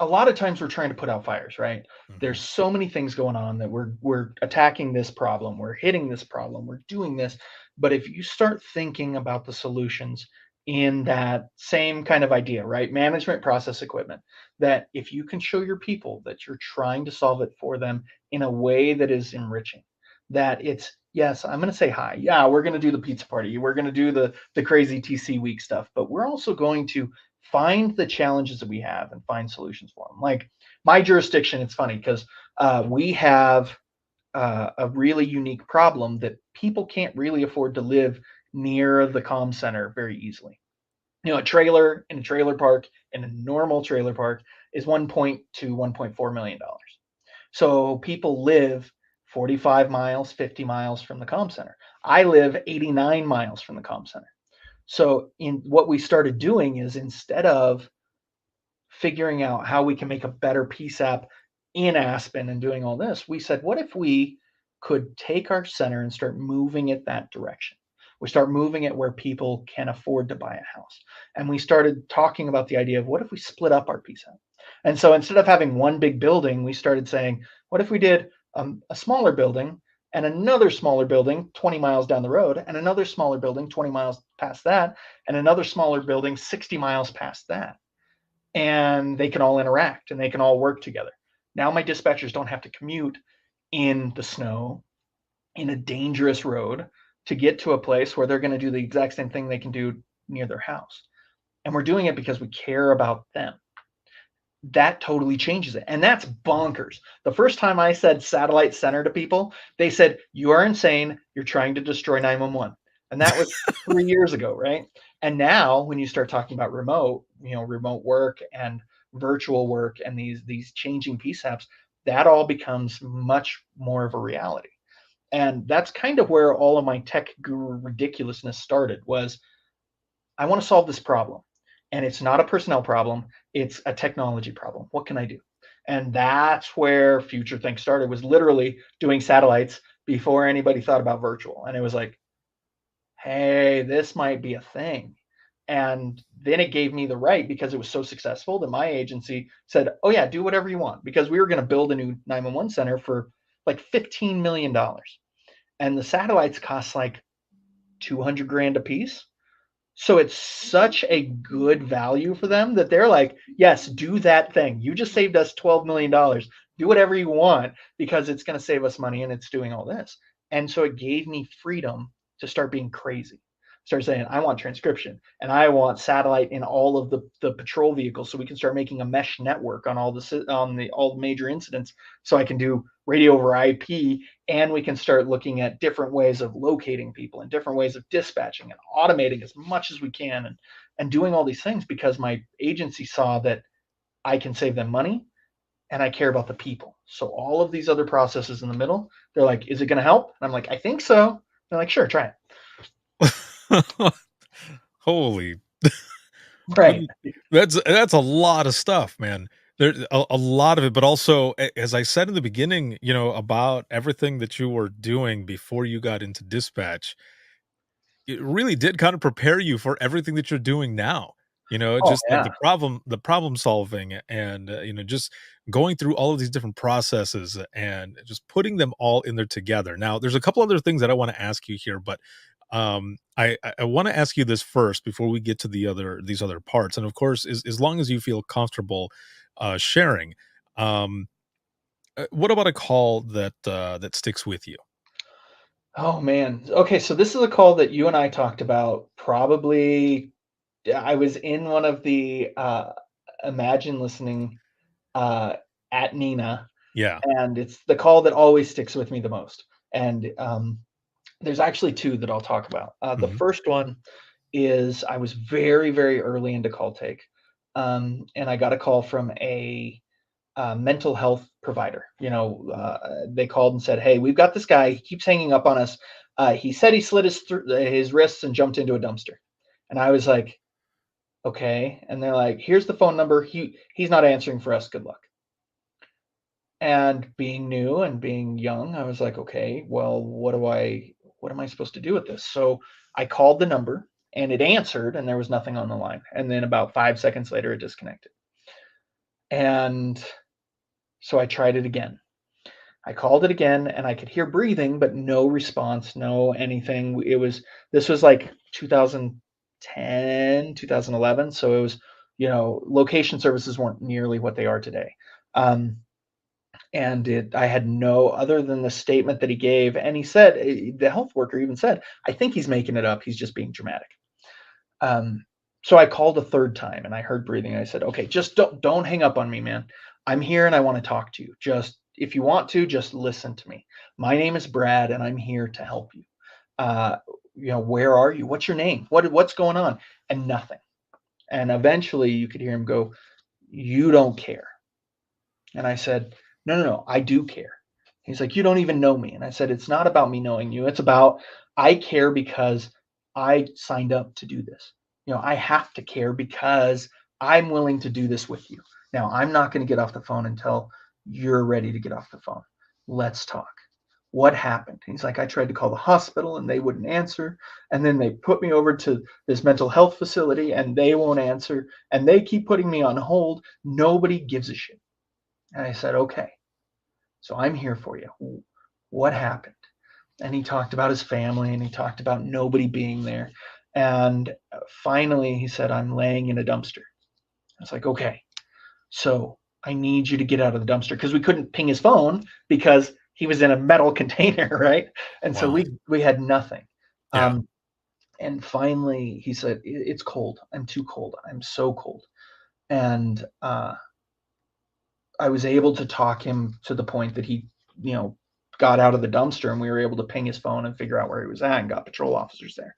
a lot of times we're trying to put out fires, right? Mhm. There's so many things going on that we're attacking this problem, we're hitting this problem, we're doing this. But if you start thinking about the solutions in that same kind of idea, right? Management process equipment, that if you can show your people that you're trying to solve it for them in a way that is enriching, that it's, yes, I'm going to say hi. Yeah, we're going to do the pizza party. We're going to do the crazy TC week stuff, but we're also going to find the challenges that we have and find solutions for them. Like my jurisdiction, it's funny because we have a really unique problem that people can't really afford to live near the comm center very easily. A trailer in a trailer park in a normal trailer park is 1.2 to 1.4 million dollars. So people live 45 miles, 50 miles from the comm center. I live 89 miles from the comm center. So in what we started doing is, instead of figuring out how we can make a better peace app in Aspen and doing all this, we said, what if we could take our center and start moving it that direction? We start moving it where people can afford to buy a house. And we started talking about the idea of, what if we split up our peace app? And so instead of having one big building, we started saying, what if we did a smaller building and another smaller building 20 miles down the road, and another smaller building 20 miles past that, and another smaller building 60 miles past that? And they can all interact and they can all work together. Now my dispatchers don't have to commute in the snow, in a dangerous road, to get to a place where they're going to do the exact same thing they can do near their house. And we're doing it because we care about them. That totally changes it. And that's bonkers. The first time I said satellite center to people, they said, you are insane. You're trying to destroy 911. And that was 3 years ago, right? And now when you start talking about remote work and virtual work and these changing peace apps, that all becomes much more of a reality. And that's kind of where all of my tech guru ridiculousness started. Was, I want to solve this problem. And it's not a personnel problem, it's a technology problem. What can I do? And that's where Future Think started, was literally doing satellites before anybody thought about virtual. And it was like, hey, this might be a thing. And then it gave me the right, because it was so successful, that my agency said, oh yeah, do whatever you want, because we were going to build a new 911 center for like $15 million. And the satellites cost like 200 grand a piece. So it's such a good value for them that they're like, yes, do that thing. You just saved us $12 million. Do whatever you want, because it's going to save us money and it's doing all this. And so it gave me freedom to start being crazy. Start saying, I want transcription and I want satellite in all of the patrol vehicles, so we can start making a mesh network on all the major incidents, so I can do radio over IP, and we can start looking at different ways of locating people and different ways of dispatching and automating as much as we can, and doing all these things, because my agency saw that I can save them money and I care about the people. So all of these other processes in the middle, they're like, is it going to help? And I'm like, I think so. They're like, sure, try it. Holy, Right. that's a lot of stuff, man. There's a lot of it, but also, as I said in the beginning, about everything that you were doing before you got into dispatch, it really did kind of prepare you for everything that you're doing now. Oh Just like yeah. the problem solving, and just going through all of these different processes and just putting them all in there together. Now, there's a couple other things that I want to ask you here, but I want to ask you this first before we get to these other parts. And of course, as long as you feel comfortable sharing, what about a call that sticks with you? Oh man. Okay, so this is a call that you and I talked about. Probably, I was in one of the Imagine listening uh, at Nina, Yeah. and it's the call that always sticks with me the most. And there's actually two that I'll talk about. The Hmm. first one is, I was very, very early into call take, and I got a call from a mental health provider. They called and said, "Hey, we've got this guy. He keeps hanging up on us. He said he slit his wrists and jumped into a dumpster." And I was like, "Okay." And they're like, "Here's the phone number. He's not answering for us. Good luck." And being new and being young, I was like, "Okay, well, what am I supposed to do with this?" So I called the number and it answered, and there was nothing on the line. And then about 5 seconds later, it disconnected. And so I tried it again. I called it again and I could hear breathing, but no response, no anything. This was like 2010, 2011. So it was, location services weren't nearly what they are today. Um, and I had no other than the statement that he gave. And he said, the health worker even said, I think he's making it up. He's just being dramatic. Um, So I called a third time and I heard breathing. I said, okay, just don't hang up on me, man. I'm here and I want to talk to you. Just if you want to, just listen to me. My name is Brad and I'm here to help you. Uh, where are you? What's your name? What's going on? And nothing. And eventually you could hear him go, you don't care. And I said, no, I do care. He's like, you don't even know me. And I said, it's not about me knowing you. It's about, I care because I signed up to do this. I have to care because I'm willing to do this with you. Now, I'm not going to get off the phone until you're ready to get off the phone. Let's talk. What happened? He's like, I tried to call the hospital and they wouldn't answer. And then they put me over to this mental health facility and they won't answer. And they keep putting me on hold. Nobody gives a shit. And I said, okay, so I'm here for you. What happened? And he talked about his family and he talked about nobody being there. And finally he said, I'm laying in a dumpster. I was like, okay, so I need you to get out of the dumpster, because we couldn't ping his phone because he was in a metal container, right? And so Wow. we had nothing. Yeah. And finally he said, it's cold. I'm too cold. I'm so cold. And I was able to talk him to the point that he, got out of the dumpster, and we were able to ping his phone and figure out where he was at and got patrol officers there.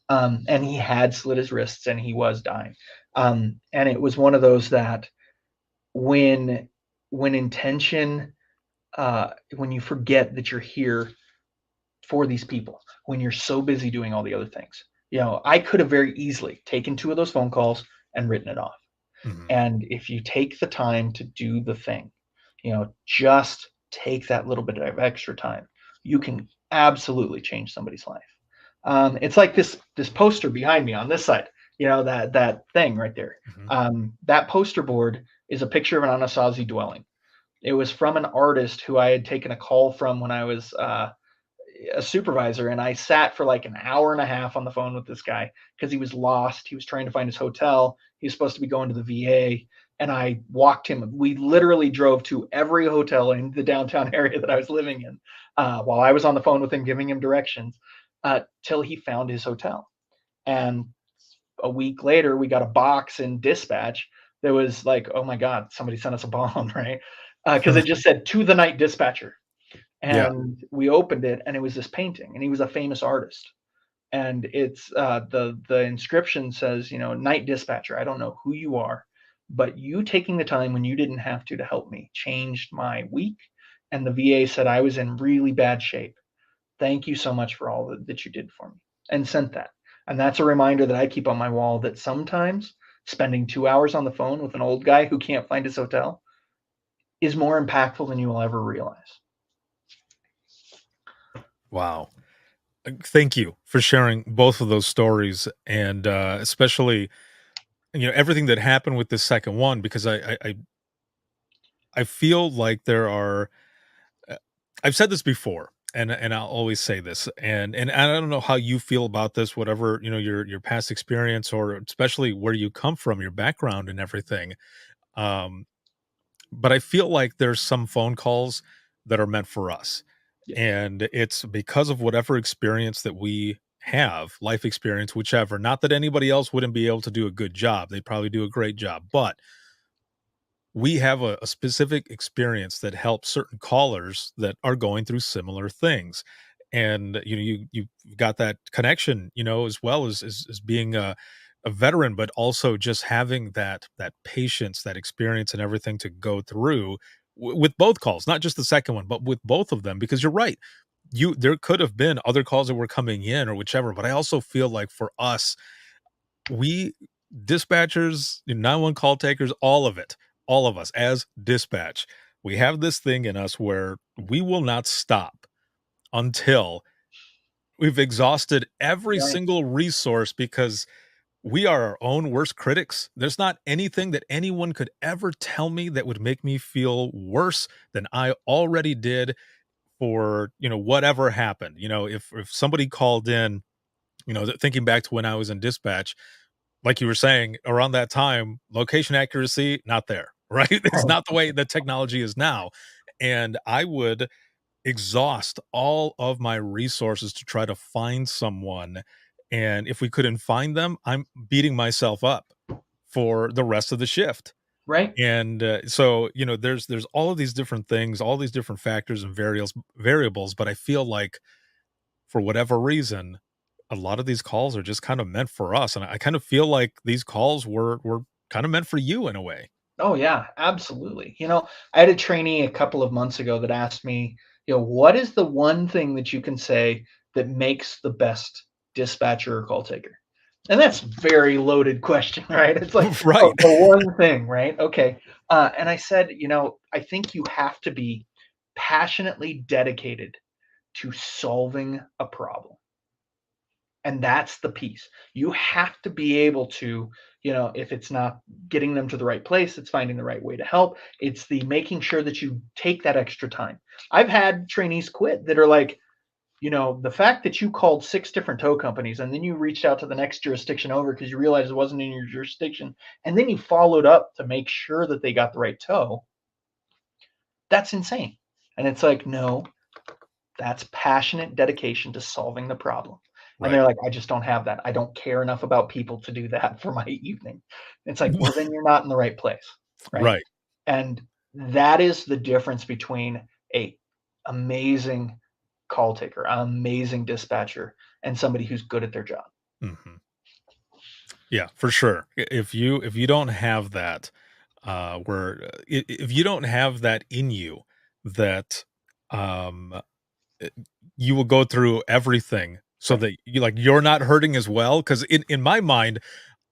And he had slit his wrists and he was dying. And it was one of those that when intention, when you forget that you're here for these people, when you're so busy doing all the other things, I could have very easily taken 2 of those phone calls and written it off. Mhm. And if you take the time to do the thing, just take that little bit of extra time, you can absolutely change somebody's life. It's like this poster behind me on this side, that thing right there. Mhm. That poster board is a picture of an Anasazi dwelling. It was from an artist who I had taken a call from when I was a supervisor, and I sat for like an hour and a half on the phone with this guy because he was lost. He was trying to find his hotel. He was supposed to be going to the VA, and I walked him. We literally drove to every hotel in the downtown area that I was living in while I was on the phone with him, giving him directions till he found his hotel. And a week later, we got a box in dispatch that was like, oh my God, somebody sent us a bomb, right? Because it just said, to the night dispatcher. Yeah. And we opened it and it was this painting, and he was a famous artist. And it's the inscription says, night dispatcher, I don't know who you are, but you taking the time when you didn't have to help me changed my week. And the VA said I was in really bad shape. Thank you so much for all that you did for me, and sent that. And that's a reminder that I keep on my wall, that sometimes spending 2 hours on the phone with an old guy who can't find his hotel is more impactful than you will ever realize. Wow. Thank you for sharing both of those stories, and especially everything that happened with the second one, because I feel like there are. uh, I've said this before, and I'll always say this, and I don't know how you feel about this, whatever your past experience, or especially where you come from, your background and everything. Um, but I feel like there's some phone calls that are meant for us. Yes. And it's because of whatever experience that we have, life experience, whichever. Not that anybody else wouldn't be able to do a good job. They'd probably do a great job. But we have a specific experience that helps certain callers that are going through similar things. And you've got that connection, as well as being a veteran, but also just having that patience, that experience, and everything to go through with both calls, not just the second one, but with both of them. Because you're right, there could have been other calls that were coming in or whichever, but I also feel like for us, we dispatchers, 911 call takers, all of it, all of us as dispatch, we have this thing in us where we will not stop until we've exhausted every Right. single resource, because we are our own worst critics. There's not anything that anyone could ever tell me that would make me feel worse than I already did for, whatever happened. If somebody called in, thinking back to when I was in dispatch, like you were saying, around that time, location accuracy, not there, right? It's not the way that technology is now. And I would exhaust all of my resources to try to find someone. And if we couldn't find them, I'm beating myself up for the rest of the shift. Right. And so, there's all of these different things, all these different factors and variables, but I feel like for whatever reason, a lot of these calls are just kind of meant for us. And I kind of feel like these calls were kind of meant for you in a way. Oh yeah, absolutely. I had a trainee a couple of months ago that asked me, what is the one thing that you can say that makes the best dispatcher or call taker? And that's a very loaded question, right? It's like, Right. oh, the one thing, right? Okay. And I said, I think you have to be passionately dedicated to solving a problem. And that's the piece. You have to be able to, if it's not getting them to the right place, it's finding the right way to help. It's the making sure that you take that extra time. I've had trainees quit that are like, the fact that you called 6 different tow companies and then you reached out to the next jurisdiction over because you realized it wasn't in your jurisdiction, and then you followed up to make sure that they got the right tow, that's insane. And it's like, no, that's passionate dedication to solving the problem. And Right. they're like, I just don't have that. I don't care enough about people to do that for my evening. It's like, well, then you're not in the right place. Right. Right. And that is the difference between a amazing call taker, amazing dispatcher, and somebody who's good at their job. hmm Yeah, for sure. If you don't have that, if you don't have that in you, that um uh, you will go through everything so Right. that you're not hurting as well. Because in my mind,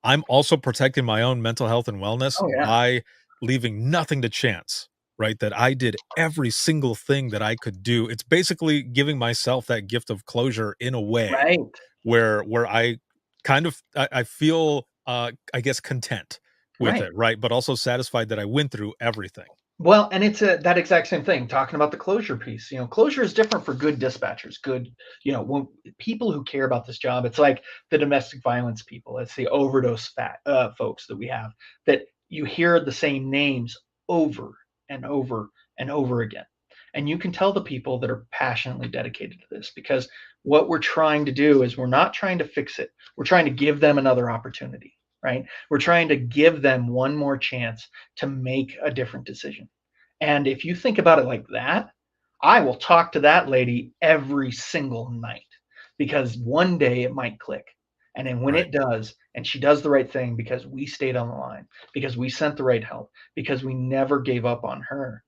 I'm also protecting my own mental health and wellness Oh yeah. by leaving nothing to chance, right? That I did every single thing that I could do. It's basically giving myself that gift of closure in a way Right. where I kind of I feel I guess content with Right. it, right? But also satisfied that I went through everything. Well, and it's that exact same thing, talking about the closure piece. Closure is different for good dispatchers, good, when people who care about this job. It's like the domestic violence people, it's the overdose folks that we have, that you hear the same names over and over and over again. And you can tell the people that are passionately dedicated to this, because what we're trying to do is we're not trying to fix it. We're trying to give them another opportunity, right? We're trying to give them one more chance to make a different decision. And if you think about it like that, I will talk to that lady every single night, because one day it might click. And then when Right. it does, and she does the right thing because we stayed on the line, because we sent the right help, because we never gave up on her,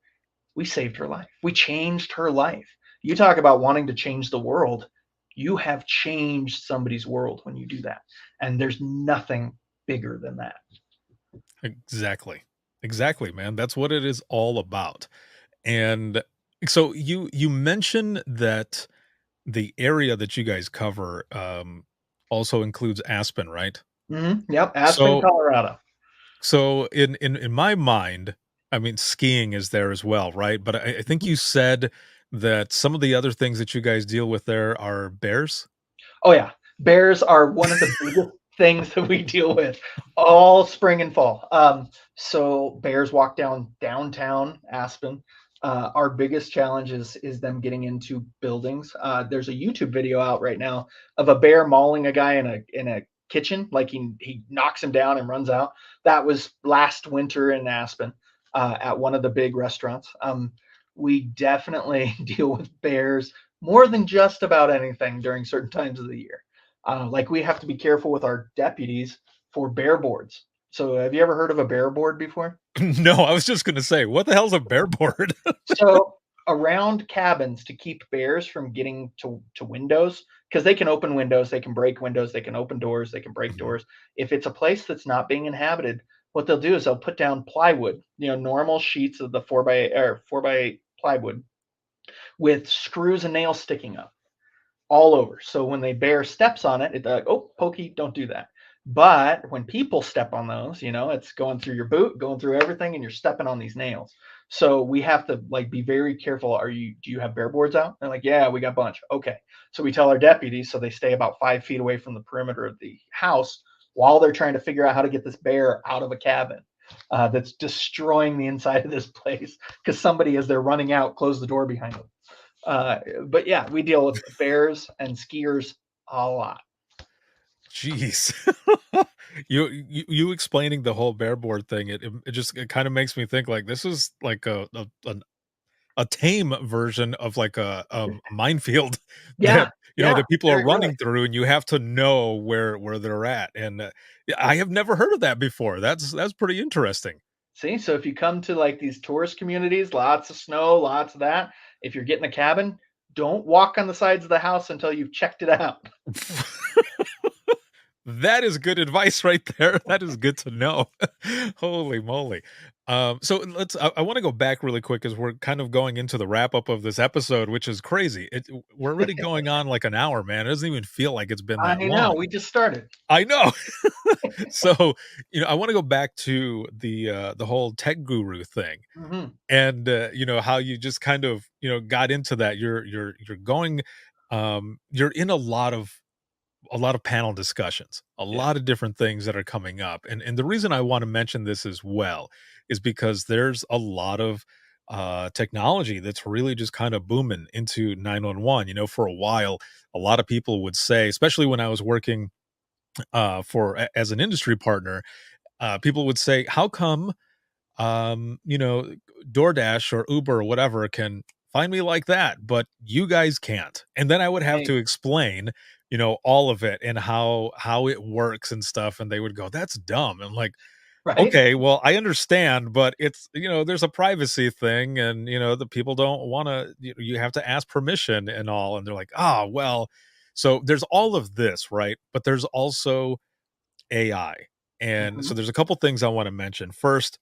we saved her life. We changed her life. You talk about wanting to change the world. You have changed somebody's world when you do that. And there's nothing bigger than that. Exactly. Exactly, man. That's what it is all about. And so you mentioned that the area that you guys cover also includes Aspen, right? Yep. Aspen, So Colorado. so in my mind, I mean skiing is there as well, right? But I think you said that some of the other things that you guys deal with there are bears. Oh yeah, bears are one of the biggest things that we deal with all spring and fall. So bears walk down downtown Aspen. Our biggest challenge is them getting into buildings. There's a YouTube video out right now of a bear mauling a guy in a kitchen, like he knocks him down and runs out. That was last winter in Aspen, at one of the big restaurants. We definitely deal with bears more than just about anything during certain times of the year. Like we have to be careful with our deputies for bear boards. So have you ever heard of a bear board before? No, I was just gonna say, what the hell's a bear board? So around cabins, to keep bears from getting to windows, because they can open windows, they can break windows, they can open doors, they can break Mhm. doors. If it's a place that's not being inhabited, what they'll do is they'll put down plywood, normal sheets of the 4x8 plywood with screws and nails sticking up all over. So when the bear steps on it, they're like, oh, pokey, don't do that. But when people step on those, it's going through your boot, going through everything, and you're stepping on these nails. So we have to be very careful. Do you have bear boards out? They're like, yeah, we got a bunch. Okay. So we tell our deputies, so they stay about 5 feet away from the perimeter of the house while they're trying to figure out how to get this bear out of a cabin, that's destroying the inside of this place, because somebody, as they're running out, closed the door behind them. But yeah, we deal with bears and skiers a lot. Jeez. You explaining the whole bear board thing, it just it kind of makes me think like this is like a tame version of like a minefield that Yeah, yeah, that people are very really. running through, and you have to know where they're at. And yeah, I have never heard of that before. That's pretty interesting. See, so if you come to like these tourist communities, lots of snow, lots of that, if you're getting a cabin, don't walk on the sides of the house until you've checked it out. That is good advice right there. That is good to know. Holy moly. So I want to go back really quick as we're kind of going into the wrap up of this episode, which is crazy. We're already going on like an hour, man. It doesn't even feel like it's been I that know, long. we just started. I know. So, I want to go back to the whole tech guru thing, Mhm. and how you just kind of, got into that. You're going you're in a lot of panel discussions, a Yeah. lot of different things that are coming up. And the reason I want to mention this as well is because there's a lot of technology that's really just kind of booming into 911. For a while, a lot of people would say, especially when I was working as an industry partner, people would say, how come DoorDash or Uber or whatever can find me like that, but you guys can't. And then I would have Hey, to explain, all of it and how it works and stuff. And they would go, that's dumb. I'm like, right? okay, well, I understand, but it's, there's a privacy thing, and the people don't want to, you have to ask permission and all. And they're like, well, so there's all of this, right? But there's also AI. And so Mhm, there's a couple things I want to mention. First,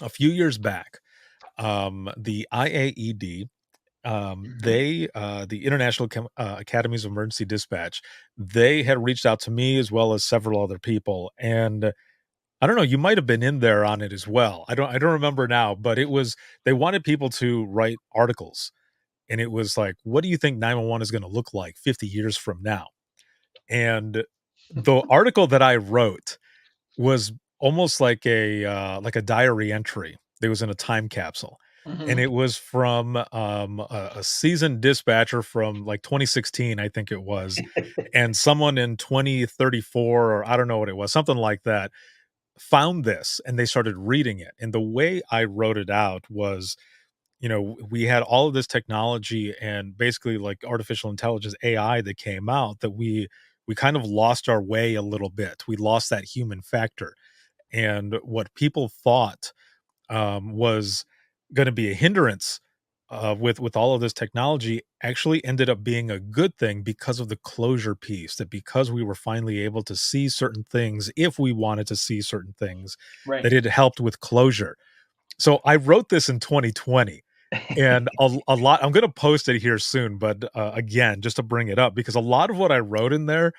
a few years back, the IAED, mhm. the International Academies of Emergency Dispatch, they had reached out to me as well as several other people, and I don't know, you might have been in there on it as well. I don't remember now, but it was they wanted people to write articles, and it was like, what do you think 911 is going to look like 50 years from now? And the article that I wrote was almost like a diary entry. It was in a time capsule, and Mhm. it was from, a seasoned dispatcher from, like, 2016, I think it was, and someone in 2034, or I don't know what it was, something like that, found this, and they started reading it. And the way I wrote it out was, we had all of this technology and basically, like, artificial intelligence, AI, that came out that we kind of lost our way a little bit. We lost that human factor, and what people thought was going to be a hindrance with all of this technology actually ended up being a good thing because of the closure piece. That because we were finally able to see certain things, if we wanted to see certain things, Right. that it helped with closure. So I wrote this in 2020. And a lot, I'm going to post it here soon, but again, just to bring it up, because a lot of what I wrote in there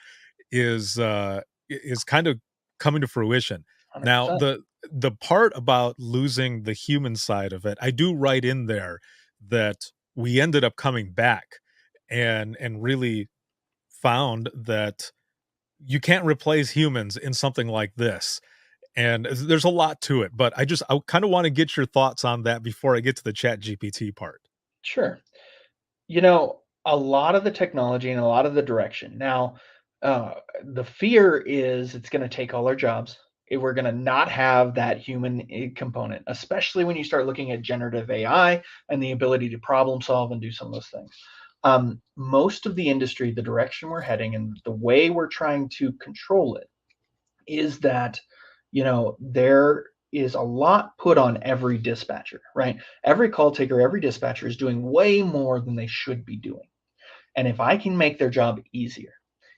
is kind of coming to fruition. Now, 100%. the part about losing the human side of it, I do write in there that we ended up coming back and really found that you can't replace humans in something like this. And there's a lot to it, but I kind of want to get your thoughts on that before I get to the Chat GPT part. Sure. A lot of the technology and a lot of the direction. Now, the fear is it's going to take all our jobs. We're going to not have that human component, especially when you start looking at generative AI and the ability to problem solve and do some of those things. Most of the industry, the direction we're heading and the way we're trying to control it is that, there is a lot put on every dispatcher, right? Every call taker, every dispatcher is doing way more than they should be doing. And if I can make their job easier,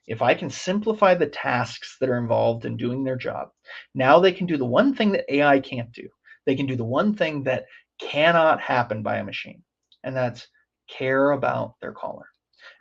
if I can simplify the tasks that are involved in doing their job, now they can do the one thing that AI can't do. They can do the one thing that cannot happen by a machine, and that's care about their caller.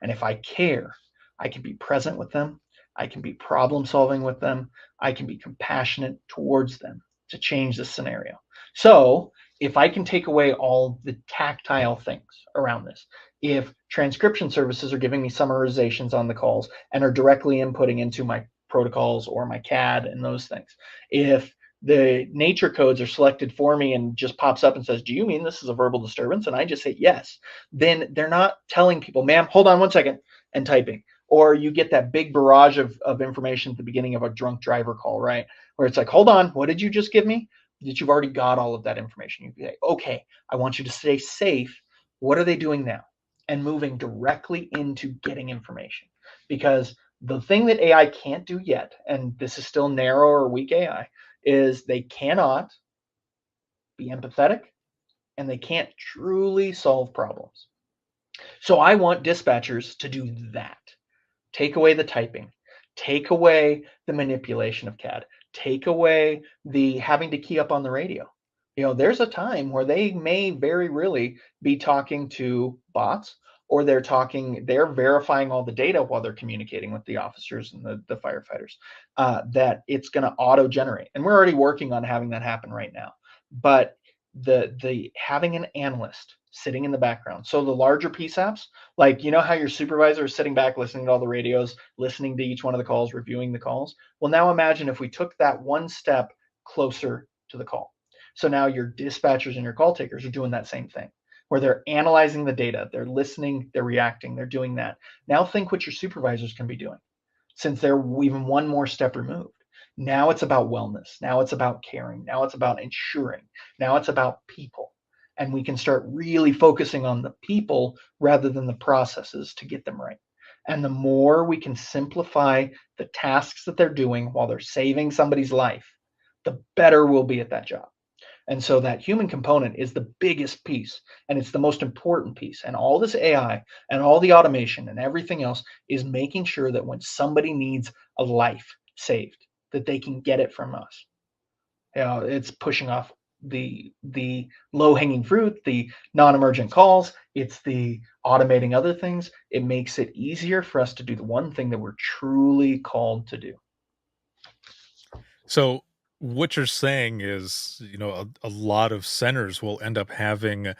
And if I care, I can be present with them. I can be problem solving with them. I can be compassionate towards them to change the scenario. So if I can take away all the tactile things around this, if transcription services are giving me summarizations on the calls and are directly inputting into my protocols or my CAD and those things, if the nature codes are selected for me and just pops up and says, do you mean this is a verbal disturbance? And I just say yes, then they're not telling people, ma'am, hold on one second, and typing. Or you get that big barrage of information at the beginning of a drunk driver call, right? Where it's like, hold on, what did you just give me? That you've already got all of that information. You say, okay, I want you to stay safe. What are they doing now? And moving directly into getting information. Because the thing that AI can't do yet, and this is still narrow or weak AI, is they cannot be empathetic and they can't truly solve problems. So I want dispatchers to do that. Take away the typing, take away the manipulation of CAD, take away the having to key up on the radio. There's a time where they may very really be talking to bots, or they're verifying all the data while they're communicating with the officers and the firefighters, that it's going to auto generate. And we're already working on having that happen right now. But the having an analyst sitting in the background. So the larger PSAPs, like, how your supervisor is sitting back listening to all the radios, listening to each one of the calls, reviewing the calls. Well, now imagine if we took that one step closer to the call. So now your dispatchers and your call takers are doing that same thing, where they're analyzing the data, they're listening, they're reacting, they're doing that. Now think what your supervisors can be doing, since they're even one more step removed. Now it's about wellness. Now it's about caring. Now it's about ensuring. Now it's about people. And we can start really focusing on the people rather than the processes to get them right. And the more we can simplify the tasks that they're doing while they're saving somebody's life, the better we'll be at that job. And so that human component is the biggest piece, and it's the most important piece. And all this AI and all the automation and everything else is making sure that when somebody needs a life saved, that they can get it from us. It's pushing off the low-hanging fruit, the non-emergent calls. It's the automating other things. It makes it easier for us to do the one thing that we're truly called to do. So what you're saying is, a lot of centers will end up having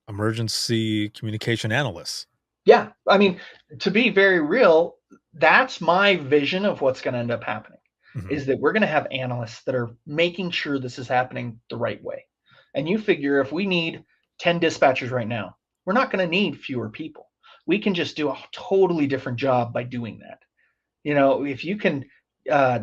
emergency communication analysts. Yeah. I mean, to be very real, that's my vision of what's going to end up happening. Mhm. Is that we're going to have analysts that are making sure this is happening the right way. And you figure if we need 10 dispatchers right now, we're not going to need fewer people. We can just do a totally different job by doing that. If you can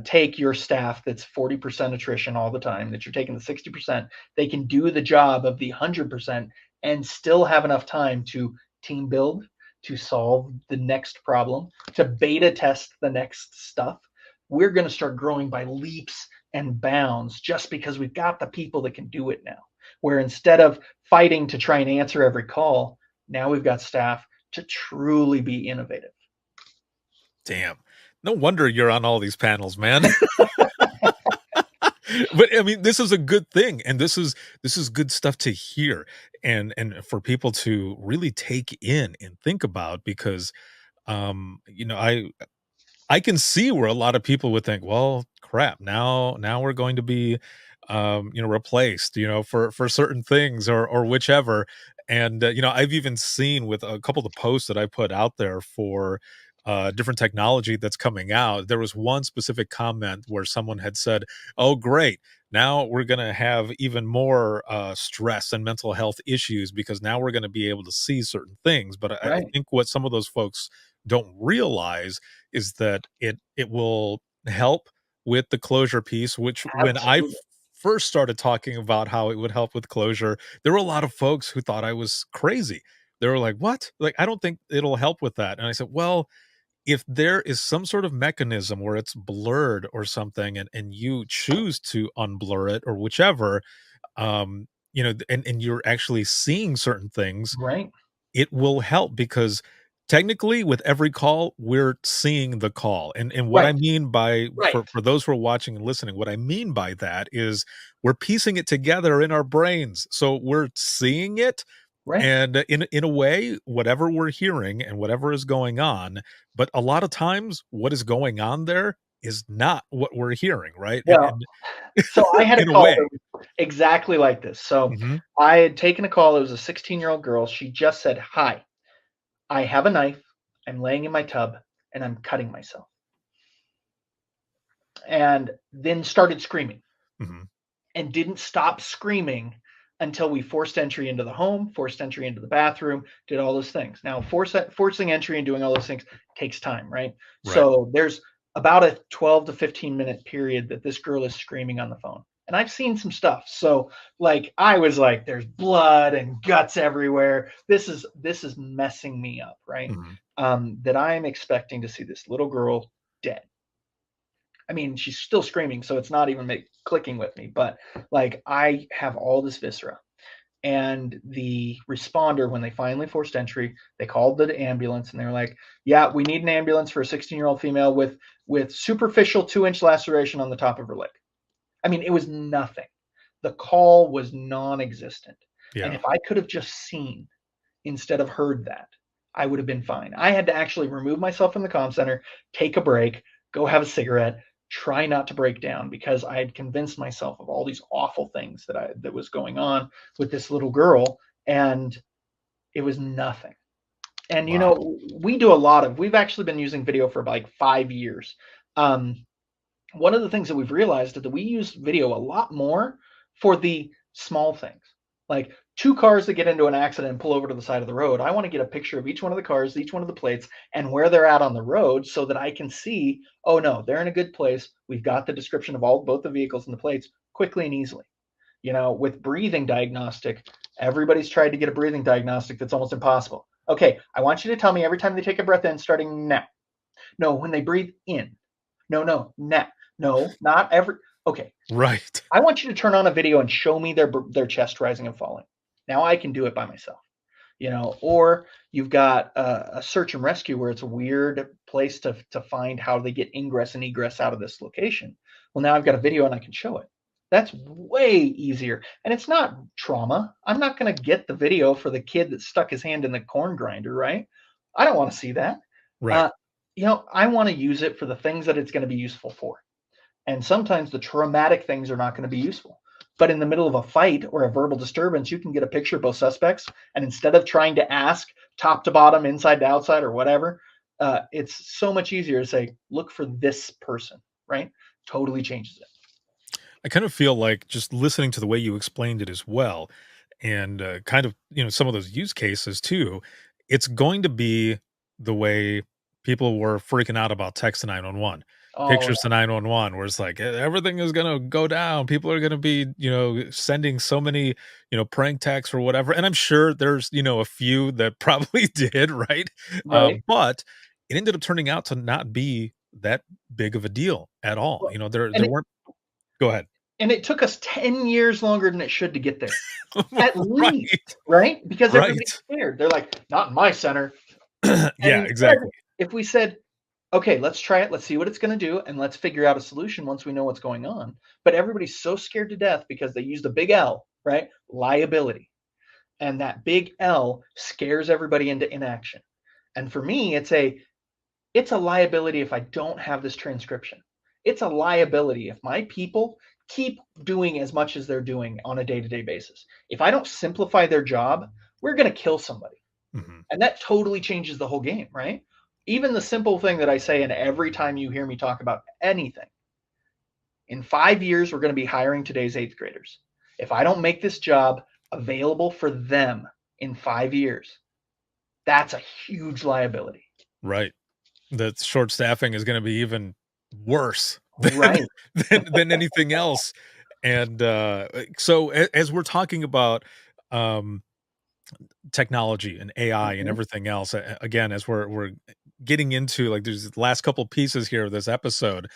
take your staff that's 40% attrition all the time, that you're taking the 60%, they can do the job of the 100% and still have enough time to team build, to solve the next problem, to beta test the next stuff. We're going to start growing by leaps and bounds just because we've got the people that can do it now. Where instead of fighting to try and answer every call, now we've got staff to truly be innovative. Damn. No wonder you're on all these panels, man. But I mean, this is a good thing, and this is good stuff to hear and for people to really take in and think about, because I can see where a lot of people would think, well, crap, now we're going to be replaced, for certain things or whichever. And I've even seen with a couple of the posts that I put out there for different technology that's coming out, there was one specific comment where someone had said, oh great, now we're going to have even more stress and mental health issues because now we're going to be able to see certain things. But I Right. think what some of those folks don't realize is that it will help with the closure piece, which when I Absolutely. first started talking about how it would help with closure, there were a lot of folks who thought I was crazy. They were like, what? Like, I don't think it'll help with that. And I said, well, if there is some sort of mechanism where it's blurred or something, and you choose to unblur it or whichever, and you're actually seeing certain things, Right. it will help, because technically with every call we're seeing the call. And what I Right. mean by, Right. for those who are watching and listening, what I mean by that is we're piecing it together in our brains, so we're seeing it. Right. And in a way, whatever we're hearing and whatever is going on, but a lot of times what is going on there is not what we're hearing, right? And Well, so I had a in a call way. that was exactly like this. So Mhm. I had taken a call. It was a 16-year-old girl. She just said, hi, I have a knife. I'm laying in my tub and I'm cutting myself. And then started screaming Mhm. and didn't stop screaming until we forced entry into the home, forced entry into the bathroom, did all those things. Now, forcing entry and doing all those things takes time, right? Right. So there's about a 12 to 15-minute period that this girl is screaming on the phone. And I've seen some stuff. So like I was like, there's blood and guts everywhere. This is messing me up, right? That I'm expecting to see this little girl dead. I mean, she's still screaming, so it's not even clicking with me, but like I have all this viscera. And the responder, when they finally forced entry, they called the ambulance and they were like, yeah, we need an ambulance for a 16-year-old female with superficial 2-inch laceration on the top of her leg. I mean, it was nothing. The call was non-existent. Yeah. And if I could have just seen instead of heard that, I would have been fine. I had to actually remove myself from the comm center, take a break, go have a cigarette, try not to break down, because I had convinced myself of all these awful things that was going on with this little girl, and it was nothing. And you know, we've actually been using video for like 5 years. One of the things that we've realized is that we use video a lot more for the small things, like 2 cars that get into an accident and pull over to the side of the road. I want to get a picture of each one of the cars, each one of the plates, and where they're at on the road, so that I can see, oh no, they're in a good place. We've got the description of both the vehicles and the plates quickly and easily. You know, with breathing diagnostic, everybody's tried to get a breathing diagnostic that's almost impossible. Okay, I want you to tell me every time they take a breath in, starting now. No, when they breathe in. No, now. No, not every. Okay. Right. I want you to turn on a video and show me their chest rising and falling. Now I can do it by myself, you know. Or you've got a search and rescue where it's a weird place to find how they get ingress and egress out of this location. Well, now I've got a video and I can show it. That's way easier. And it's not trauma. I'm not going to get the video for the kid that stuck his hand in the corn grinder, right? I don't want to see that. Right. You know, I want to use it for the things that it's going to be useful for. And sometimes the traumatic things are not going to be useful. But in the middle of a fight or a verbal disturbance, you can get a picture of both suspects. And instead of trying to ask top to bottom, inside to outside, or whatever, it's so much easier to say, look for this person, right? Totally changes it. I kind of feel like, just listening to the way you explained it as well, and kind of, you know, some of those use cases too, it's going to be the way people were freaking out about text to 911. Pictures to 911, where it's like everything is going to go down. People are going to be, you know, sending so many, you know, prank texts or whatever. And I'm sure there's, you know, a few that probably did, right? But it ended up turning out to not be that big of a deal at all. Well, you know, there weren't. Go ahead. And it took us 10 years longer than it should to get there. At least, right? Because everybody's scared. They're like, not in my center. Yeah, exactly. If we said, okay, let's try it. Let's see what it's going to do. And let's figure out a solution once we know what's going on. But everybody's so scared to death because they used a big L, right? Liability. And that big L scares everybody into inaction. And for me, it's a liability if I don't have this transcription. It's a liability if my people keep doing as much as they're doing on a day-to-day basis. If I don't simplify their job, we're going to kill somebody. And that totally changes the whole game, right? Even the simple thing that I say, and every time you hear me talk about anything, in 5 years, we're going to be hiring today's 8th graders. If I don't make this job available for them in 5 years, that's a huge liability. Right. The short staffing is going to be even worse than anything else. And so as we're talking about technology and AI and everything else, again, as we're getting into, like, there's the last couple pieces here of this episode,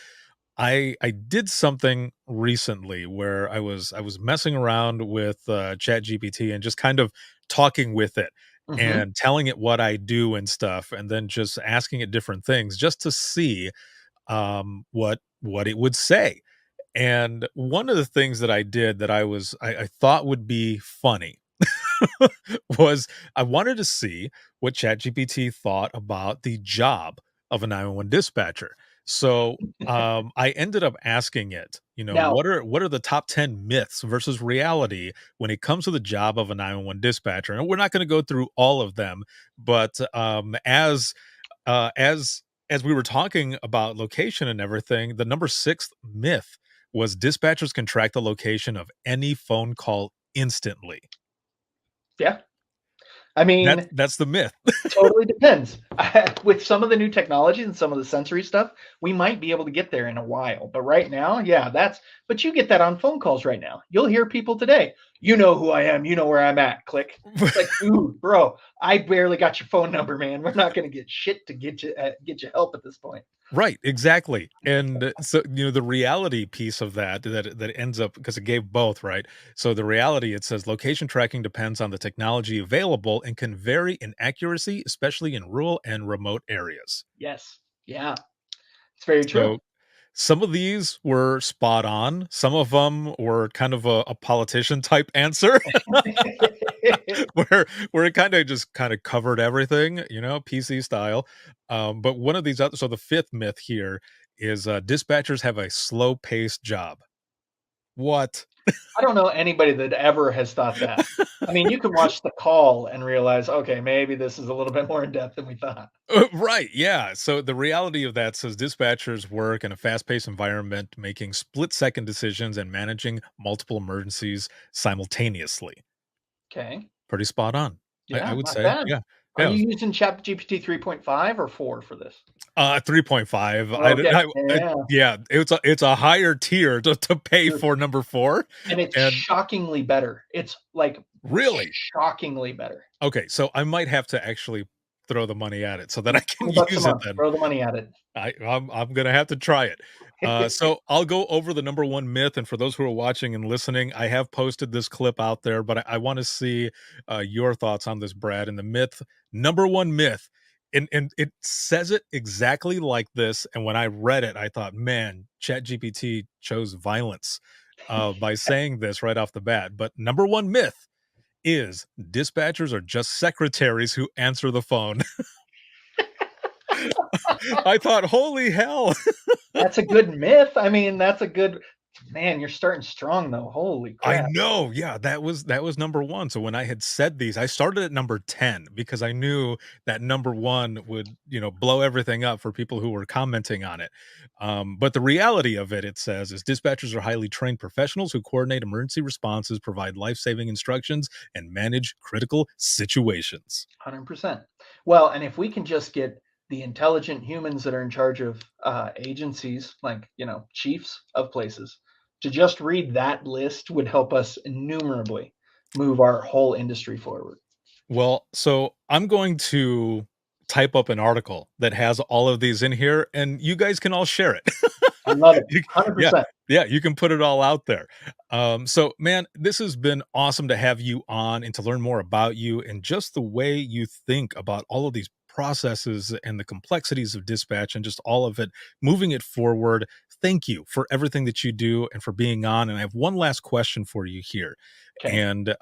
I did something recently where I was messing around with Chat GPT and just kind of talking with it and telling it what I do and stuff, and then just asking it different things just to see what it would say. And one of the things that I did that I thought would be funny was, I wanted to see what ChatGPT thought about the job of a 911 dispatcher. So I ended up asking it, you know, Now, what are the top 10 myths versus reality when it comes to the job of a 911 dispatcher? And we're not going to go through all of them, but as we were talking about location and everything, the number 6th myth was dispatchers can track the location of any phone call instantly. Yeah. I mean, That's the myth. totally depends. With some of the new technologies and some of the sensory stuff, we might be able to get there in a while. But right now, yeah, but you get that on phone calls right now. You'll hear people today. You know who I am. You know where I'm at. Click. It's like, dude, bro, I barely got your phone number, man. We're not going to get shit to get you help at this point. Right, exactly. And so, the reality piece of that ends up, because it gave both, right? So the reality, it says location tracking depends on the technology available and can vary in accuracy, especially in rural and remote areas. Yes. Yeah. It's very true. So some of these were spot on. Some of them were kind of a politician type answer where it kind of covered everything, PC style. But one of these other, so the fifth myth here is dispatchers have a slow paced job. What? I don't know anybody that ever has thought that. I mean, you can watch the call and realize, okay, maybe this is a little bit more in depth than we thought. Right. Yeah. So the reality of that says dispatchers work in a fast paced environment, making split second decisions and managing multiple emergencies simultaneously. Okay. Pretty spot on. I Yeah, would not say. bad. Yeah. Are Yeah. you using ChatGPT 3.5 or 4 for this? 3.5. Okay. Yeah. Yeah, it's a higher tier to pay Sure. for number 4. And it's And shockingly better. It's like really? shockingly better. Okay, so I might have to actually throw the money at it so that I can 20 bucks a use it month. then. Throw the money at it. I'm gonna have to try it. So I'll go over the number one myth, and for those who are watching and listening, I have posted this clip out there, but I want to see your thoughts on this, Brad. And the myth, number one myth, and it says it exactly like this. And when I read it, I thought, man, ChatGPT chose violence by saying this right off the bat. But number one myth is dispatchers are just secretaries who answer the phone. I thought, holy hell. That's a good myth. I mean, that's a good man. You're starting strong though. Holy I crap. know. Yeah, that was number 1. So when I had said these, I started at number 10 because I knew that number 1 would, blow everything up for people who were commenting on it. But the reality of it, it says, is dispatchers are highly trained professionals who coordinate emergency responses, provide life-saving instructions, and manage critical situations. 100%. Well, and if we can just get the intelligent humans that are in charge of agencies, like, chiefs of places, to just read that list would help us innumerably move our whole industry forward. Well, so I'm going to type up an article that has all of these in here, and you guys can all share it. I love it. Yeah, 100%. yeah, you can put it all out there. So, man, this has been awesome to have you on and to learn more about you and just the way you think about all of these processes and the complexities of dispatch and just all of it, moving it forward. Thank you for everything that you do and for being on. And I have one last question for you here. Okay. And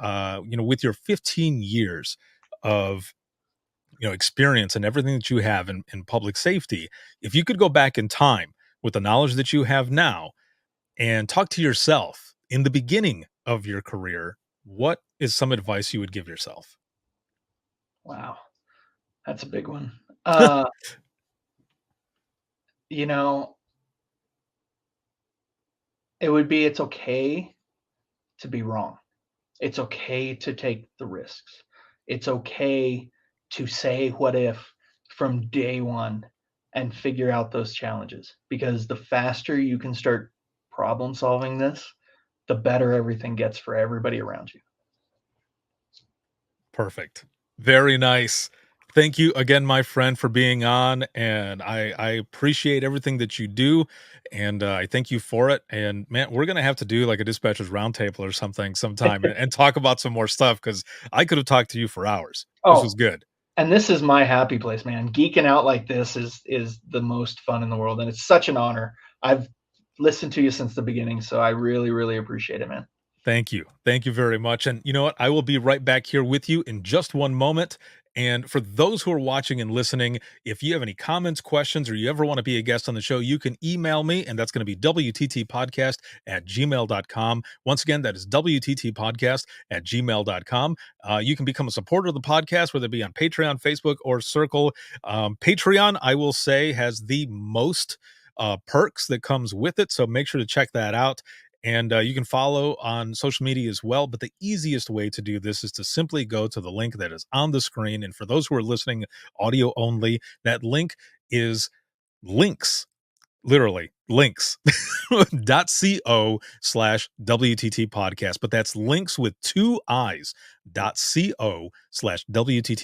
with your 15 years of experience and everything that you have in public safety, if you could go back in time with the knowledge that you have now and talk to yourself in the beginning of your career, what is some advice you would give yourself? Wow. That's a big one. You know, it's okay to be wrong. It's okay to take the risks. It's okay to say what if from day one and figure out those challenges, because the faster you can start problem solving this, the better everything gets for everybody around you. Perfect. Very nice. Thank you again, my friend, for being on. And I appreciate everything that you do. And I thank you for it. And man, we're going to have to do like a dispatcher's roundtable or something sometime and talk about some more stuff because I could have talked to you for hours. This was good. And this is my happy place, man. Geeking out like this is the most fun in the world. And it's such an honor. I've listened to you since the beginning. So I really, really appreciate it, man. Thank you. Thank you very much. And you know what? I will be right back here with you in just one moment. And for those who are watching and listening, if you have any comments, questions, or you ever want to be a guest on the show, you can email me, and that's going to be wttpodcast@gmail.com. Once again, that is wttpodcast@gmail.com. You can become a supporter of the podcast, whether it be on Patreon, Facebook, or Circle. Patreon, I will say, has the most perks that comes with it. So make sure to check that out. And you can follow on social media as well. But the easiest way to do this is to simply go to the link that is on the screen. And for those who are listening audio only, that link is links, literally links .co/WTT podcast. But that's links with 2 I's .co/WTT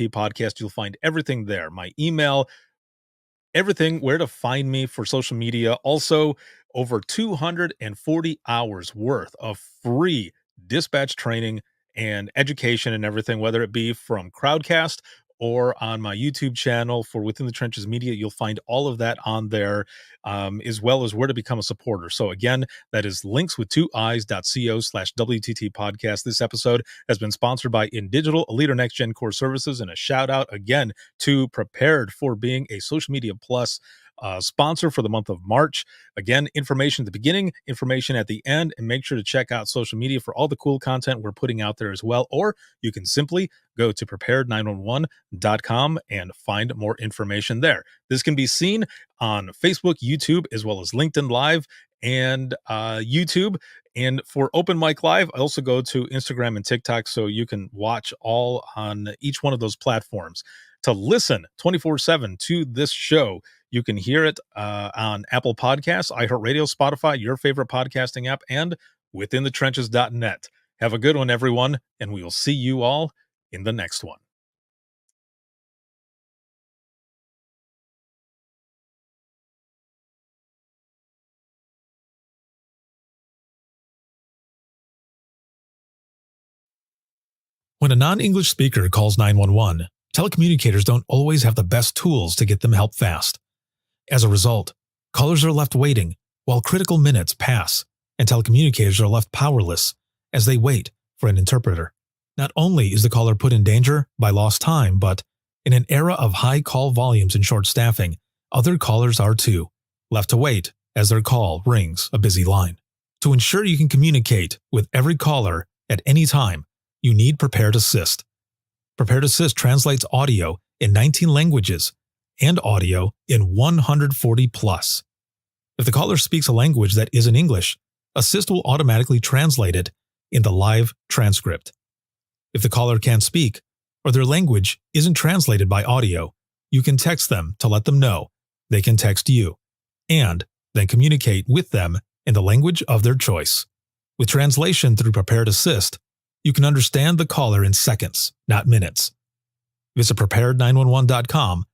podcast. You'll find everything there. My email, everything, where to find me for social media. Also, over 240 hours worth of free dispatch training and education and everything, whether it be from Crowdcast or on my YouTube channel for Within the Trenches Media. You'll find all of that on there, as well as where to become a supporter. So again, that is links with 2 I's .co/WTT podcast. This episode has been sponsored by InDigital, a leader next gen core services, and a shout out again to Prepared for being a Social Media Plus sponsor for the month of March. Again, information at the beginning, information at the end, and make sure to check out social media for all the cool content we're putting out there as well. Or you can simply go to prepared911.com and find more information there. This can be seen on Facebook, YouTube, as well as LinkedIn Live and YouTube. And for Open Mic Live, I also go to Instagram and TikTok, so you can watch all on each one of those platforms. To listen 24/7 to this show, you can hear it on Apple Podcasts, iHeartRadio, Spotify, your favorite podcasting app, and withinthetrenches.net. Have a good one, everyone, and we will see you all in the next one. When a non-English speaker calls 911, telecommunicators don't always have the best tools to get them help fast. As a result, callers are left waiting while critical minutes pass, and telecommunicators are left powerless as they wait for an interpreter. Not only is the caller put in danger by lost time, but in an era of high call volumes and short staffing, other callers are too, left to wait as their call rings a busy line. To ensure you can communicate with every caller at any time, you need Prepared Assist. Prepared Assist translates audio in 19 languages and audio in 140 plus. If the caller speaks a language that isn't English, Assist will automatically translate it in the live transcript. If the caller can't speak, or their language isn't translated by audio, you can text them to let them know they can text you, and then communicate with them in the language of their choice. With translation through Prepared Assist, you can understand the caller in seconds, not minutes. Visit prepared911.com/translate